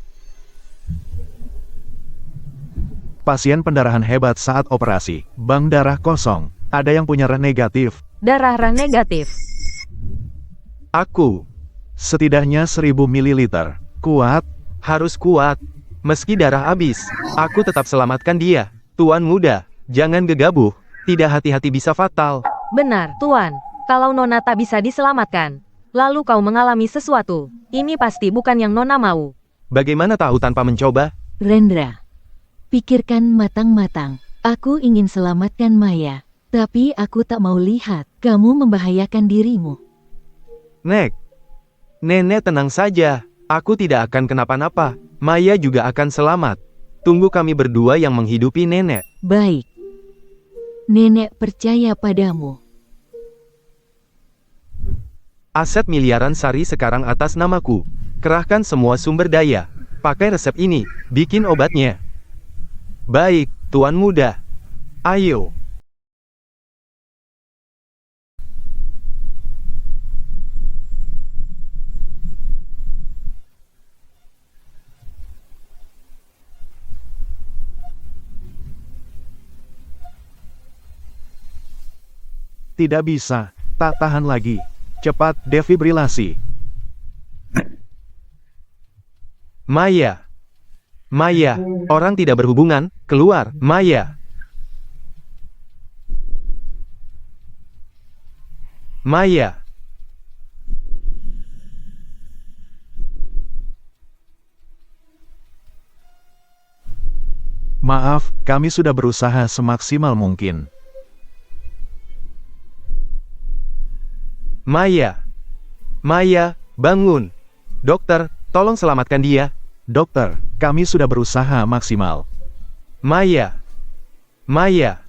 Pasien pendarahan hebat saat operasi. Bank darah kosong. Ada yang punya Rh negatif. darah Rh negatif. Aku. Setidaknya 1000 ml. Kuat. Harus kuat. Meski darah habis, aku tetap selamatkan dia. Tuan muda, jangan gegabah. Tidak hati-hati bisa fatal. Benar, Tuan. Kalau Nona tak bisa diselamatkan, lalu kau mengalami sesuatu. Ini pasti bukan yang Nona mau. Bagaimana tahu tanpa mencoba? Rendra, pikirkan matang-matang. Aku ingin selamatkan Maya, tapi aku tak mau lihat kamu membahayakan dirimu. Nek. Nenek tenang saja. Aku tidak akan kenapa-napa. Maya juga akan selamat. Tunggu kami berdua yang menghidupi nenek. Baik. Nenek percaya padamu. Aset miliaran Sari sekarang atas namaku. Kerahkan semua sumber daya. Pakai resep ini, bikin obatnya. Baik, Tuan muda. Ayo. Tidak bisa. Tak tahan lagi. Cepat defibrilasi. Maya. Maya, orang tidak berhubungan, keluar, Maya. Maya. Maaf, kami sudah berusaha semaksimal mungkin. Maya. Maya, bangun. Dokter, tolong selamatkan dia. Dokter, kami sudah berusaha maksimal. Maya. Maya.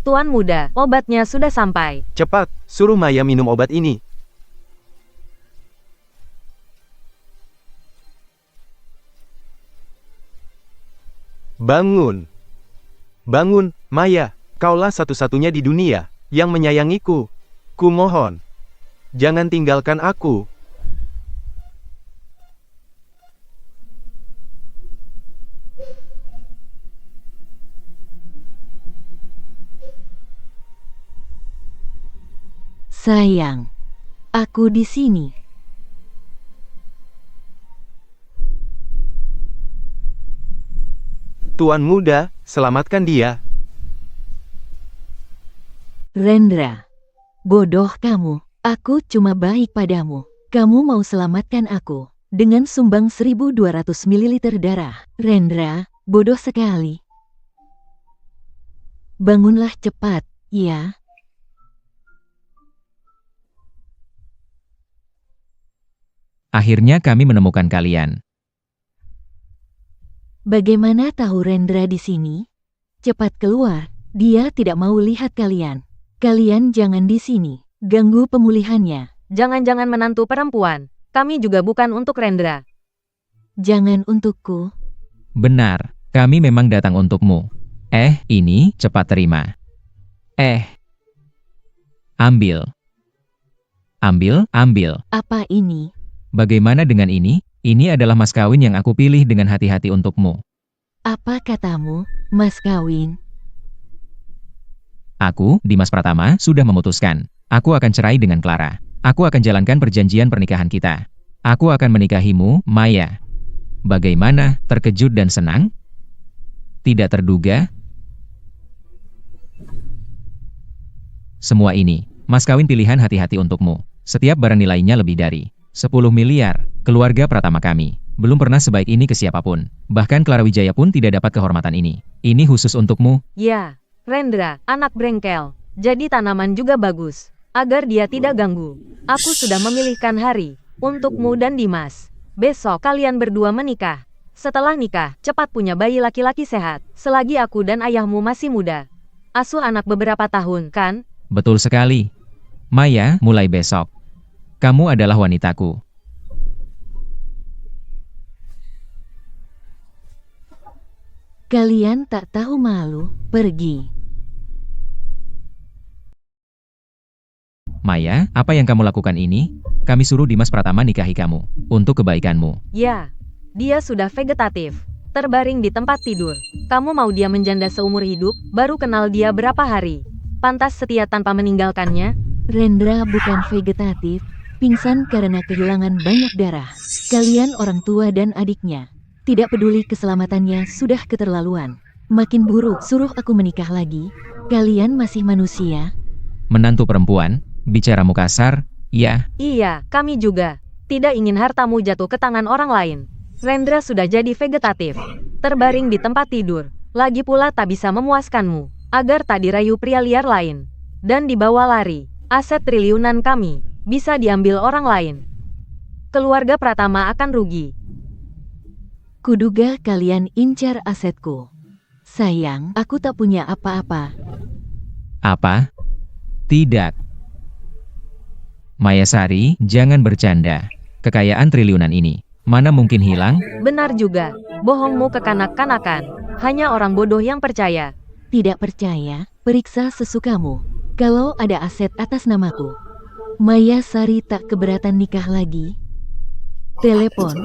Tuan muda, obatnya sudah sampai. Cepat, suruh Maya minum obat ini. Bangun. Bangun, Maya. Kaulah satu-satunya di dunia yang menyayangiku. Kumohon. Jangan tinggalkan aku. Sayang, aku di sini. Tuan muda, selamatkan dia. Rendra, bodoh kamu. Aku cuma baik padamu. Kamu mau selamatkan aku dengan sumbang 1200 ml darah. Rendra, bodoh sekali. Bangunlah cepat, ya. Akhirnya kami menemukan kalian. Bagaimana tahu Rendra di sini? Cepat keluar, dia tidak mau lihat kalian. Kalian jangan di sini, ganggu pemulihannya. Jangan-jangan menantu perempuan. Kami juga bukan untuk Rendra. Jangan untukku. Benar, kami memang datang untukmu. Ini, cepat terima. Ambil. Ambil. Apa ini? Bagaimana dengan ini? Ini adalah mas kawin yang aku pilih dengan hati-hati untukmu. Apa katamu, mas kawin? Aku, Dimas Pratama, sudah memutuskan. Aku akan cerai dengan Clara. Aku akan jalankan perjanjian pernikahan kita. Aku akan menikahimu, Maya. Bagaimana, terkejut dan senang? Tidak terduga? Semua ini, mas kawin pilihan hati-hati untukmu. Setiap barang nilainya lebih dari 10 miliar. Keluarga Pratama kami belum pernah sebaik ini ke siapapun. Bahkan Clara Wijaya pun tidak dapat kehormatan ini. Ini khusus untukmu. Ya, Rendra, anak brengkel. Jadi tanaman juga bagus. Agar dia tidak ganggu. Aku sudah memilihkan hari untukmu dan Dimas. Besok kalian berdua menikah. Setelah nikah, cepat punya bayi laki-laki sehat. Selagi aku dan ayahmu masih muda. Asuh anak beberapa tahun, kan? Betul sekali. Maya, mulai besok. Kamu adalah wanitaku. Kalian tak tahu malu, pergi. Maya, apa yang kamu lakukan ini? Kami suruh Dimas Pratama nikahi kamu. Untuk kebaikanmu. Ya, dia sudah vegetatif. Terbaring di tempat tidur. Kamu mau dia menjanda seumur hidup, baru kenal dia berapa hari. Pantas setia tanpa meninggalkannya? Rendra bukan vegetatif, pingsan karena kehilangan banyak darah. Kalian orang tua dan adiknya. Tidak peduli keselamatannya sudah keterlaluan. Makin buruk, suruh aku menikah lagi. Kalian masih manusia? Menantu perempuan, bicaramu kasar, ya. Iya, kami juga. Tidak ingin hartamu jatuh ke tangan orang lain. Rendra sudah jadi vegetatif. Terbaring di tempat tidur. Lagi pula tak bisa memuaskanmu. Agar tak dirayu pria liar lain. Dan dibawa lari. Aset triliunan kami bisa diambil orang lain. Keluarga Pratama akan rugi. Kuduga kalian incar asetku. Sayang, aku tak punya apa-apa. Apa? Tidak. Mayasari, jangan bercanda. Kekayaan triliunan ini, mana mungkin hilang? Benar juga. Bohongmu kekanak-kanakan. Hanya orang bodoh yang percaya. Tidak percaya? Periksa sesukamu. Kalau ada aset atas namaku. Mayasari tak keberatan nikah lagi. Telepon.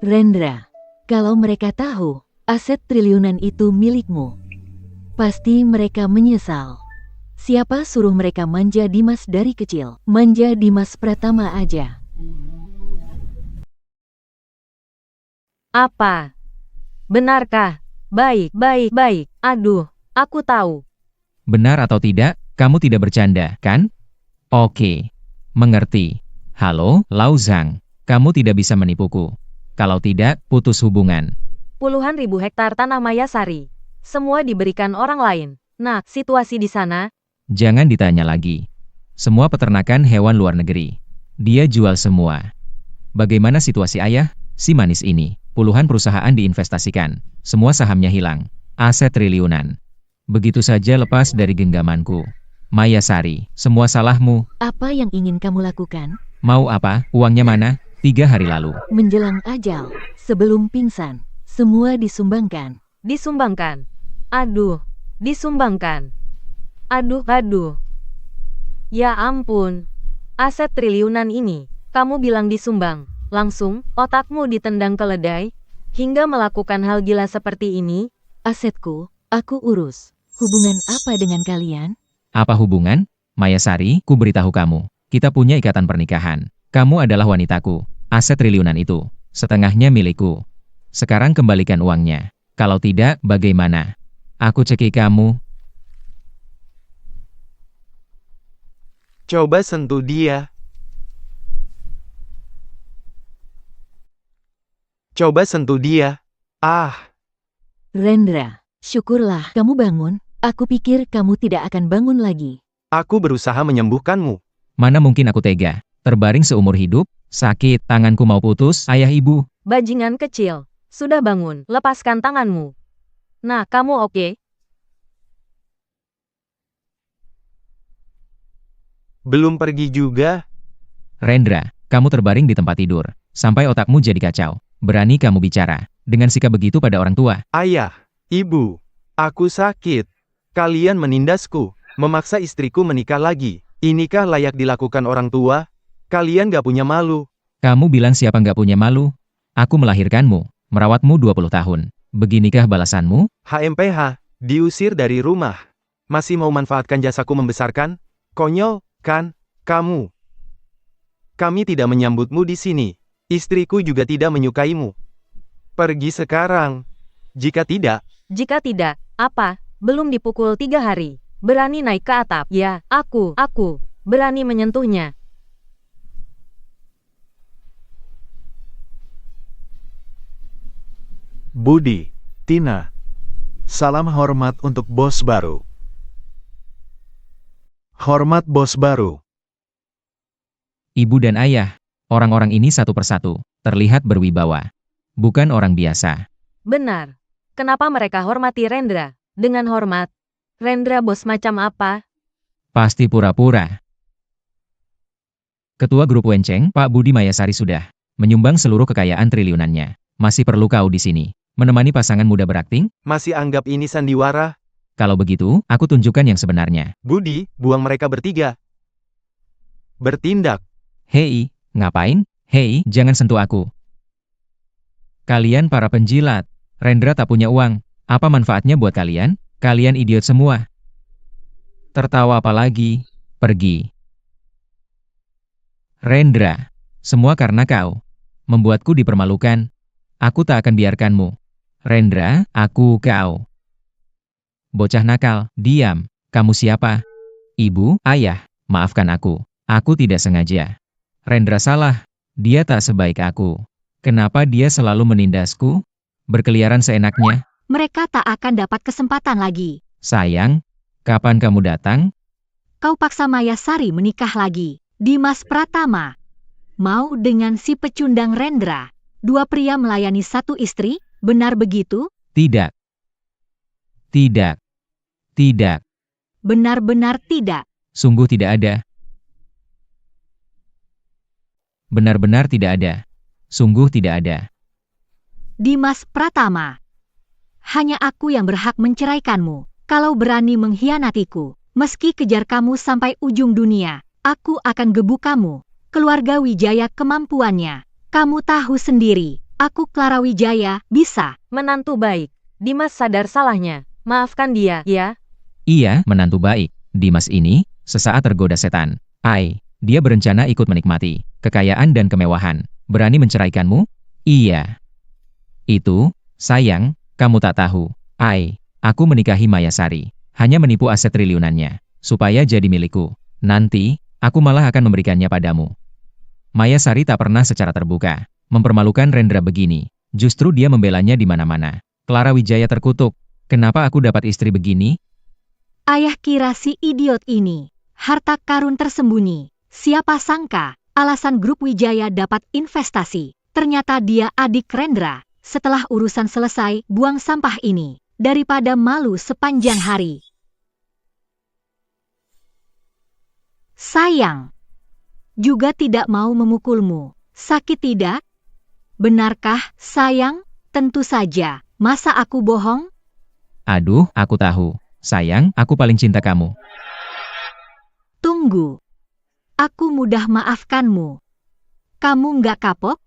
Rendra, kalau mereka tahu aset triliunan itu milikmu, pasti mereka menyesal. Siapa suruh mereka manja Dimas dari kecil? Manja Dimas Pratama aja. Apa? Benarkah? Baik. Aduh, aku tahu. Benar atau tidak, kamu tidak bercanda, kan? Oke. Mengerti. Halo, Lao Zhang. Kamu tidak bisa menipuku. Kalau tidak, putus hubungan. Puluhan ribu hektar tanah Mayasari. Semua diberikan orang lain. Nah, situasi di sana? Jangan ditanya lagi. Semua peternakan hewan luar negeri. Dia jual semua. Bagaimana situasi ayah? Si manis ini. Puluhan perusahaan diinvestasikan. Semua sahamnya hilang. Aset triliunan. Begitu saja lepas dari genggamanku. Mayasari, semua salahmu. Apa yang ingin kamu lakukan? Mau apa? Uangnya mana? 3 hari lalu. Menjelang ajal, sebelum pingsan, semua disumbangkan. Disumbangkan. Aduh, disumbangkan. Aduh. Ya ampun. Aset triliunan ini, kamu bilang disumbang. Langsung, otakmu ditendang keledai, hingga melakukan hal gila seperti ini? Asetku, aku urus. Hubungan apa dengan kalian? Apa hubungan? Mayasari, ku beritahu kamu. Kita punya ikatan pernikahan. Kamu adalah wanitaku. Aset triliunan itu, setengahnya milikku. Sekarang kembalikan uangnya. Kalau tidak, bagaimana? Aku cekik kamu. Coba sentuh dia. Coba sentuh dia. Ah, Rendra, syukurlah kamu bangun. Aku pikir kamu tidak akan bangun lagi. Aku berusaha menyembuhkanmu. Mana mungkin aku tega. Terbaring seumur hidup, sakit, tanganku mau putus, ayah ibu. Bajingan kecil, sudah bangun, lepaskan tanganmu. Nah, kamu oke? Belum pergi juga? Rendra, kamu terbaring di tempat tidur. Sampai otakmu jadi kacau. Berani kamu bicara dengan sikap begitu pada orang tua? Ayah, ibu, aku sakit. Kalian menindasku, memaksa istriku menikah lagi. Inikah layak dilakukan orang tua? Kalian gak punya malu. Kamu bilang siapa nggak punya malu? Aku melahirkanmu, merawatmu 20 tahun. Beginikah balasanmu? HMPH, diusir dari rumah. Masih mau manfaatkan jasaku membesarkan? Konyol, kan? Kamu. Kami tidak menyambutmu di sini. Istriku juga tidak menyukaimu. Pergi sekarang. Jika tidak, Apa? Belum dipukul 3 hari. Berani naik ke atap? Ya, aku berani menyentuhnya. Budi, Tina. Salam hormat untuk bos baru. Hormat bos baru. Ibu dan ayah, orang-orang ini satu persatu, terlihat berwibawa. Bukan orang biasa. Benar. Kenapa mereka hormati Rendra? Dengan hormat. Rendra bos macam apa? Pasti pura-pura. Ketua grup Wenceng, Pak Budi Mayasari sudah menyumbang seluruh kekayaan triliunannya. Masih perlu kau di sini, menemani pasangan muda berakting? masih anggap ini sandiwara? Kalau begitu, aku tunjukkan yang sebenarnya. Budi, buang mereka bertiga. Bertindak. Hei, ngapain? Hei, jangan sentuh aku. Kalian para penjilat. Rendra tak punya uang. Apa manfaatnya buat kalian? Kalian idiot semua. Tertawa apa lagi? Pergi. Rendra, semua karena kau. Membuatku dipermalukan. Aku tak akan biarkanmu. Rendra, kau. Bocah nakal, diam. Kamu siapa? Ibu, ayah, maafkan aku. Aku tidak sengaja. Rendra salah. Dia tak sebaik aku. Kenapa dia selalu menindasku? Berkeliaran seenaknya. Mereka tak akan dapat kesempatan lagi. Sayang, kapan kamu datang? Kau paksa Mayasari menikah lagi. Dimas Pratama. Mau dengan si pecundang Rendra. 2 pria melayani 1 istri, benar begitu? Tidak. Tidak. Tidak. Benar-benar tidak. Sungguh tidak ada. Benar-benar tidak ada. Sungguh tidak ada. Dimas Pratama. Hanya aku yang berhak menceraikanmu. Kalau berani mengkhianatiku, meski kejar kamu sampai ujung dunia, aku akan gebuk kamu. Keluarga Wijaya kemampuannya. Kamu tahu sendiri, aku Clara Wijaya, bisa. Menantu baik. Dimas sadar salahnya. Maafkan dia, ya. Iya, menantu baik. Dimas ini, sesaat tergoda setan. Dia berencana ikut menikmati kekayaan dan kemewahan. Berani menceraikanmu? Iya. Itu, sayang, kamu tak tahu. Aku menikahi Mayasari. Hanya menipu aset triliunannya. Supaya jadi milikku. Nanti, aku malah akan memberikannya padamu. Mayasari tak pernah secara terbuka mempermalukan Rendra begini. Justru dia membelanya di mana-mana. Clara Wijaya terkutuk. Kenapa aku dapat istri begini? Ayah kira si idiot ini. Harta karun tersembunyi. Siapa sangka, alasan grup Wijaya dapat investasi. Ternyata dia adik Rendra. Setelah urusan selesai, buang sampah ini. Daripada malu sepanjang hari. Sayang. Juga tidak mau memukulmu. Sakit tidak? Benarkah, sayang? Tentu saja. Masa aku bohong? Aduh, aku tahu. Sayang, aku paling cinta kamu. Tunggu. Aku mudah maafkanmu. Kamu nggak kapok?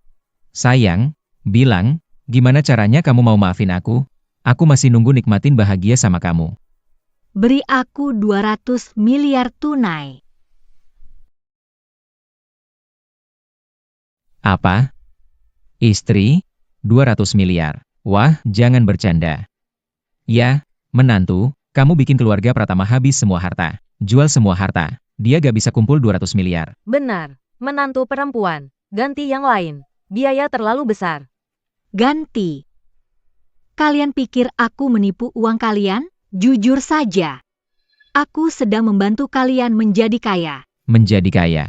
Sayang, bilang, gimana caranya kamu mau maafin aku? Aku masih nunggu nikmatin bahagia sama kamu. Beri aku 200 miliar tunai. Apa? Istri? 200 miliar. Wah, jangan bercanda. Ya, menantu, kamu bikin keluarga Pratama habis semua harta. Jual semua harta. Dia gak bisa kumpul 200 miliar. Benar. Menantu perempuan. Ganti yang lain. Biaya terlalu besar. Ganti. Kalian pikir aku menipu uang kalian? Jujur saja, aku sedang membantu kalian menjadi kaya. Menjadi kaya.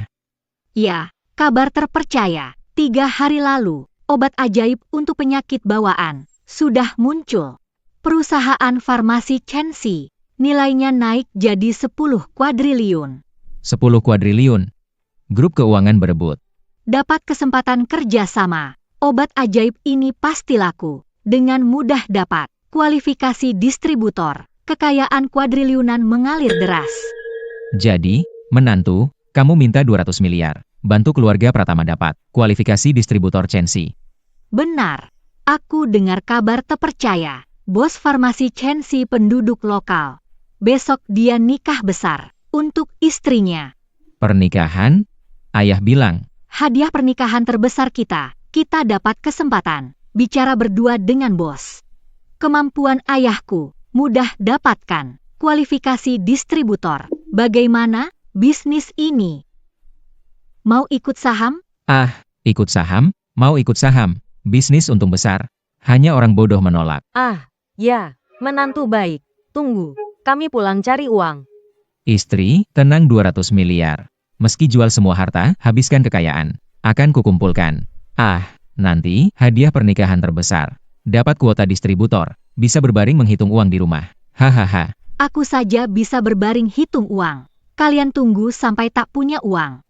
Ya, kabar terpercaya. 3 hari lalu, obat ajaib untuk penyakit bawaan sudah muncul. Perusahaan farmasi Chenxi, nilainya naik jadi 10 kuadriliun. 10 kuadriliun. Grup keuangan berebut. Dapat kesempatan kerja sama. Obat ajaib ini pasti laku. Dengan mudah dapat kualifikasi distributor. Kekayaan kuadriliunan mengalir deras. Jadi, menantu, kamu minta 200 miliar. Bantu keluarga Pratama dapat kualifikasi distributor Chenxi. Benar. Aku dengar kabar terpercaya. Bos farmasi Chenxi penduduk lokal. Besok dia nikah besar untuk istrinya. Pernikahan? Ayah bilang. Hadiah pernikahan terbesar kita. Kita dapat kesempatan bicara berdua dengan bos. Kemampuan ayahku mudah dapatkan kualifikasi distributor. Bagaimana bisnis ini? Mau ikut saham? Ikut saham? Mau ikut saham? Bisnis untung besar. Hanya orang bodoh menolak. Ya, menantu baik. Tunggu, kami pulang cari uang. Istri, tenang 200 miliar. Meski jual semua harta, habiskan kekayaan. Akan kukumpulkan. Nanti, hadiah pernikahan terbesar. Dapat kuota distributor. Bisa berbaring menghitung uang di rumah. Hahaha. Aku saja bisa berbaring hitung uang. Kalian tunggu sampai tak punya uang.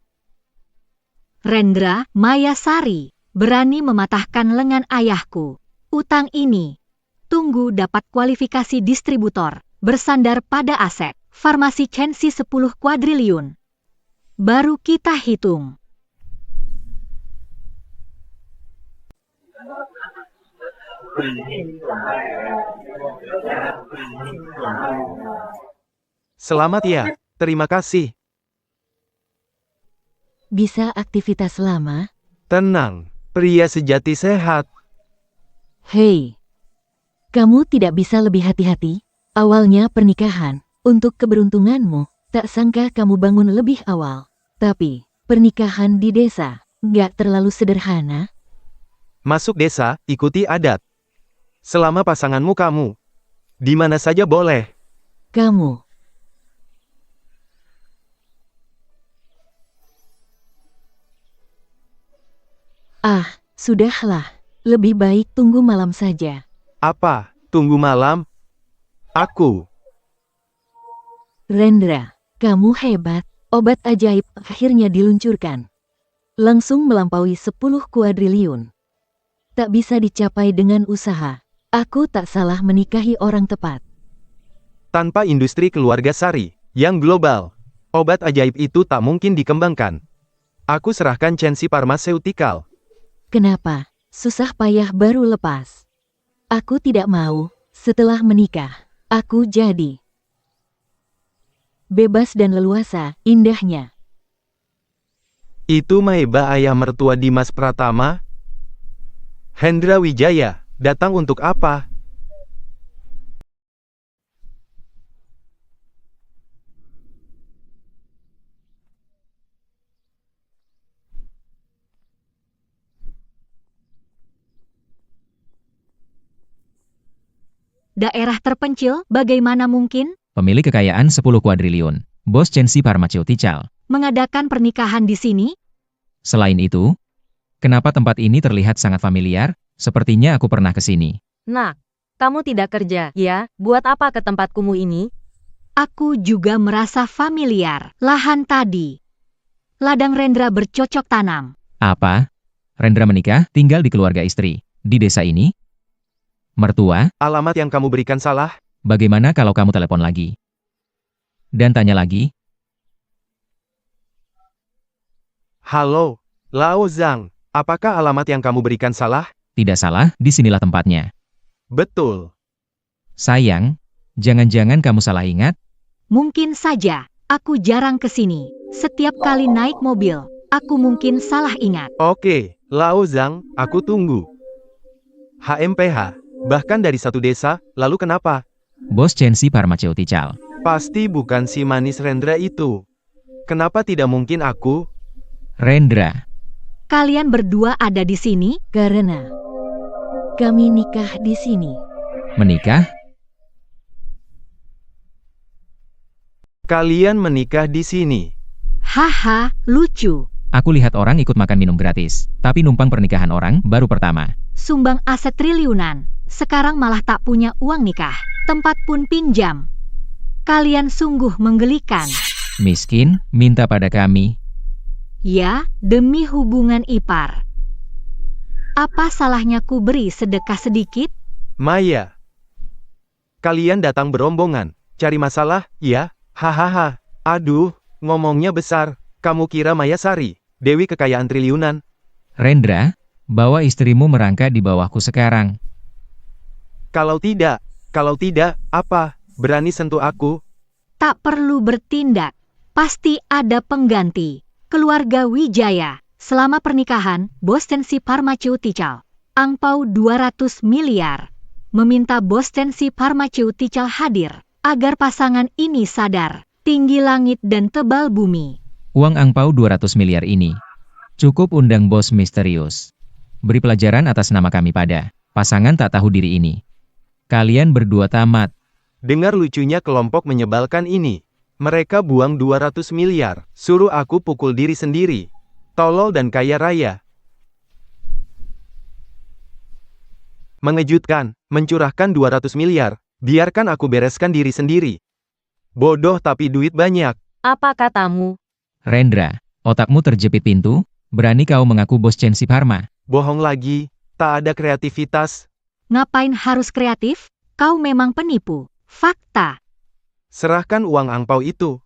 Rendra Mayasari berani mematahkan lengan ayahku. Utang ini. Tunggu dapat kualifikasi distributor. Bersandar pada aset. Farmasi Chenxi 10 kuadriliun. Baru kita hitung. Selamat ya. Terima kasih. Bisa aktivitas lama? Tenang. Pria sejati sehat. Hei, kamu tidak bisa lebih hati-hati? Awalnya pernikahan, untuk keberuntunganmu, tak sangka kamu bangun lebih awal. Tapi, pernikahan di desa, nggak terlalu sederhana. Masuk desa, ikuti adat. Selama pasanganmu kamu. Di mana saja boleh. Kamu. Sudahlah. Lebih baik tunggu malam saja. Apa? Tunggu malam? Aku. Rendra, kamu hebat. Obat ajaib akhirnya diluncurkan. Langsung melampaui 10 kuadriliun. Tak bisa dicapai dengan usaha. Aku tak salah menikahi orang tepat. Tanpa industri keluarga Sari, yang global, obat ajaib itu tak mungkin dikembangkan. Aku serahkan Chenxi Pharmaceutical. Kenapa? Susah payah baru lepas. Aku tidak mau, setelah menikah, aku jadi bebas dan leluasa, indahnya. Itu Maeba ayah mertua Dimas Pratama? Hendra Wijaya, datang untuk apa? Daerah terpencil, bagaimana mungkin? Pemilik kekayaan 10 kuadriliun. Bos Chenxi Pharmaceutical. Mengadakan pernikahan di sini? Selain itu, kenapa tempat ini terlihat sangat familiar? Sepertinya aku pernah ke sini. Nak, kamu tidak kerja, ya? Buat apa ke tempat kumuh ini? Aku juga merasa familiar. Lahan tadi. Ladang Rendra bercocok tanam. Apa? Rendra menikah, tinggal di keluarga istri. Di desa ini? Mertua, Alamat yang kamu berikan salah? bagaimana kalau kamu telepon lagi? Dan tanya lagi? Halo, Lao Zhang. Apakah alamat yang kamu berikan salah? Tidak salah, disinilah tempatnya. Betul. Sayang, jangan-jangan kamu salah ingat? Mungkin saja. Aku jarang ke sini. Setiap kali naik mobil, aku mungkin salah ingat. Oke, Lao Zhang, aku tunggu. HMPH, bahkan dari satu desa, lalu kenapa? Bos Chenxi Pharmaceutical. Pasti bukan si manis Rendra itu. Kenapa tidak mungkin aku? Rendra. Kalian berdua ada di sini? Karena kami nikah di sini. Menikah? Kalian menikah di sini. Haha, lucu. Aku lihat orang ikut makan minum gratis, tapi numpang pernikahan orang baru pertama. Sumbang aset triliunan. Sekarang malah tak punya uang nikah. Tempat pun pinjam. Kalian sungguh menggelikan. Miskin, minta pada kami. Ya, demi hubungan ipar. Apa salahnya ku beri sedekah sedikit? Maya. Kalian datang berombongan. Cari masalah, ya? Hahaha. Aduh, ngomongnya besar. Kamu kira Maya Sari, Dewi kekayaan triliunan? Rendra, bawa istrimu merangkak di bawahku sekarang. Kalau tidak, apa? Berani sentuh aku? Tak perlu bertindak. Pasti ada pengganti. Keluarga Wijaya. Selama pernikahan, Bos Tensi Pharmaceutical. Angpau 200 miliar. Meminta Bos Tensi Pharmaceutical hadir. Agar pasangan ini sadar. Tinggi langit dan tebal bumi. Uang angpau 200 miliar ini. Cukup undang bos misterius. Beri pelajaran atas nama kami pada pasangan tak tahu diri ini. Kalian berdua tamat. Dengar lucunya kelompok menyebalkan ini. Mereka buang 200 miliar. Suruh aku pukul diri sendiri. Tolol dan kaya raya. Mengejutkan, mencurahkan 200 miliar. Biarkan aku bereskan diri sendiri. Bodoh tapi duit banyak. Apa katamu? Rendra, otakmu terjepit pintu? Berani kau mengaku bos Chensi Pharma? Bohong lagi, tak ada kreativitas. Ngapain harus kreatif? Kau memang penipu. Fakta. Serahkan uang angpau itu.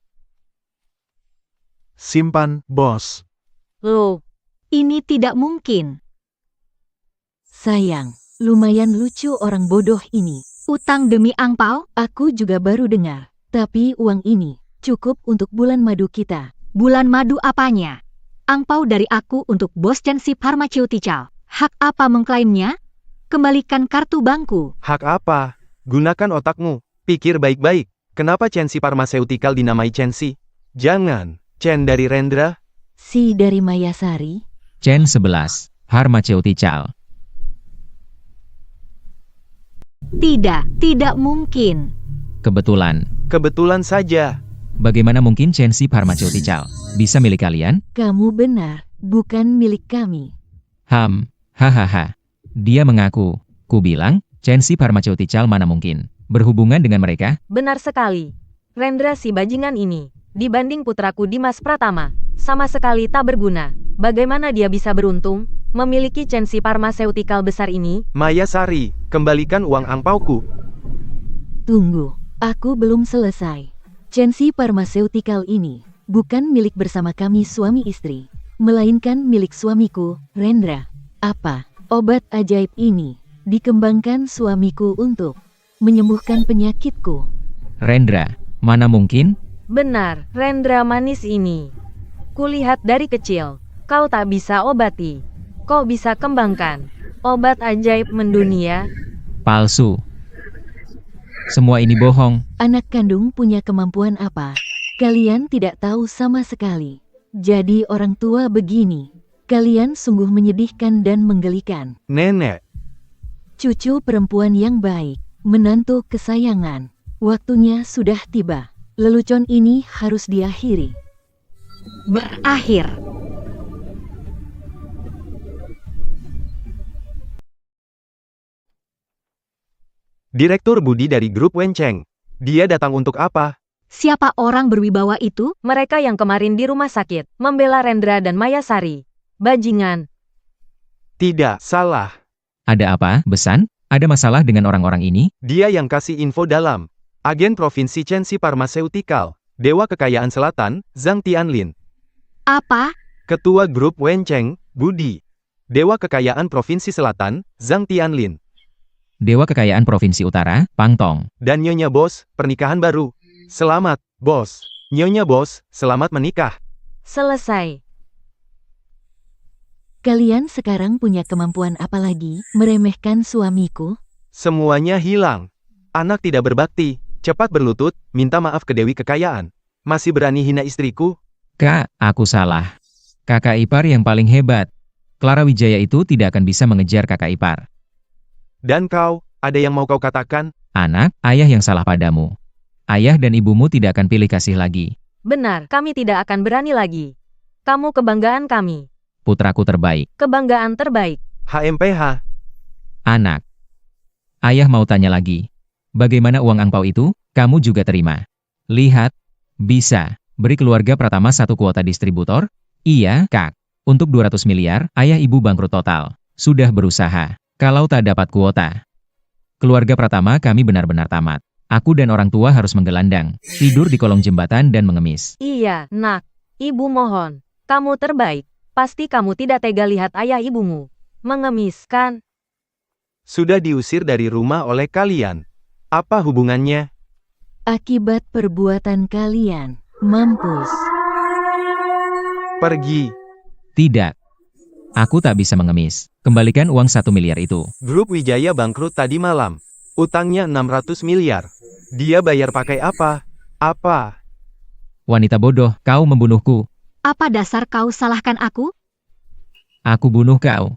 Simpan, bos. Loh, Ini tidak mungkin. Sayang, lumayan lucu orang bodoh ini. Utang demi angpau? Aku juga baru dengar. Tapi uang ini cukup untuk bulan madu kita. Bulan madu apanya? Angpau dari aku untuk Bos Chensi Pharmaceutical. Hak apa mengklaimnya? Kembalikan kartu bangku. Hak apa? Gunakan otakmu. Pikir baik-baik. Kenapa Chensi Pharmaceutical dinamai Chensi? Jangan. Chen dari Rendra? Si dari Mayasari? Chen 11, Pharmaceutical. Tidak mungkin. Kebetulan saja. Bagaimana mungkin Chensi Pharmaceutical bisa milik kalian? Kamu benar, bukan milik kami. Hahaha. Dia mengaku. Ku bilang, Chensi Pharmaceutical mana mungkin berhubungan dengan mereka? benar sekali. Rendra si bajingan ini, dibanding putraku Dimas Pratama, sama sekali tak berguna. Bagaimana dia bisa beruntung memiliki Chensi Pharmaceutical besar ini? Maya Sari, kembalikan uang angpauku. Tunggu, aku belum selesai. Chensi Pharmaceutical ini bukan milik bersama kami suami istri, melainkan milik suamiku, Rendra. Apa obat ajaib ini dikembangkan suamiku untuk menyembuhkan penyakitku? Rendra, mana mungkin? Benar, Rendra manis ini. Kulihat dari kecil, kau tak bisa obati. Kau bisa kembangkan obat ajaib mendunia. Palsu. Semua ini bohong. Anak kandung punya kemampuan apa? Kalian tidak tahu sama sekali. Jadi orang tua begini. Kalian sungguh menyedihkan dan menggelikan. Nenek. Cucu perempuan yang baik, menantu kesayangan. Waktunya sudah tiba. Lelucon ini harus diakhiri. Berakhir. Direktur Budi dari grup Wencheng. Dia datang untuk apa? Siapa orang berwibawa itu? Mereka yang kemarin di rumah sakit, membela Rendra dan Maya Sari. Bajingan. Tidak, salah. Ada apa, Besan? Ada masalah dengan orang-orang ini? Dia yang kasih info dalam. Agen Provinsi Chensi Pharmaceutical. Dewa Kekayaan Selatan, Zhang Tianlin. Apa? Ketua grup Wencheng, Budi. Dewa Kekayaan Provinsi Selatan, Zhang Tianlin. Dewa Kekayaan Provinsi Utara, Pang Tong. Dan Nyonya Bos, pernikahan baru. Selamat, Bos. Nyonya Bos, selamat menikah. Selesai. Kalian sekarang punya kemampuan apa lagi? Meremehkan suamiku? Semuanya hilang. Anak tidak berbakti. Cepat berlutut, minta maaf ke Dewi Kekayaan. Masih berani hina istriku? Kak, aku salah. Kakak ipar yang paling hebat. Clara Wijaya itu tidak akan bisa mengejar kakak ipar. Dan kau, ada yang mau kau katakan? Anak, ayah yang salah padamu. Ayah dan ibumu tidak akan pilih kasih lagi. Benar, kami tidak akan berani lagi. Kamu kebanggaan kami. Putraku terbaik. Kebanggaan terbaik. HMPH. Anak. Ayah mau tanya lagi. Bagaimana uang angpau itu? Kamu juga terima. Lihat. Bisa. Beri keluarga Pratama satu kuota distributor? Iya, Kak. Untuk 200 miliar, ayah ibu bangkrut total. Sudah berusaha. Kalau tak dapat kuota. Keluarga Pratama kami benar-benar tamat. Aku dan orang tua harus menggelandang, tidur di kolong jembatan dan mengemis. Iya, nak. Ibu mohon. Kamu terbaik. Pasti kamu tidak tega lihat ayah ibumu mengemis, kan? Sudah diusir dari rumah oleh kalian. Apa hubungannya? Akibat perbuatan kalian, mampus. Pergi. Tidak. Aku tak bisa mengemis. Kembalikan uang 1 miliar itu. Grup Wijaya bangkrut tadi malam. Utangnya 600 miliar. Dia bayar pakai apa? Apa? Wanita bodoh, kau membunuhku. Apa dasar kau salahkan aku? Aku bunuh kau.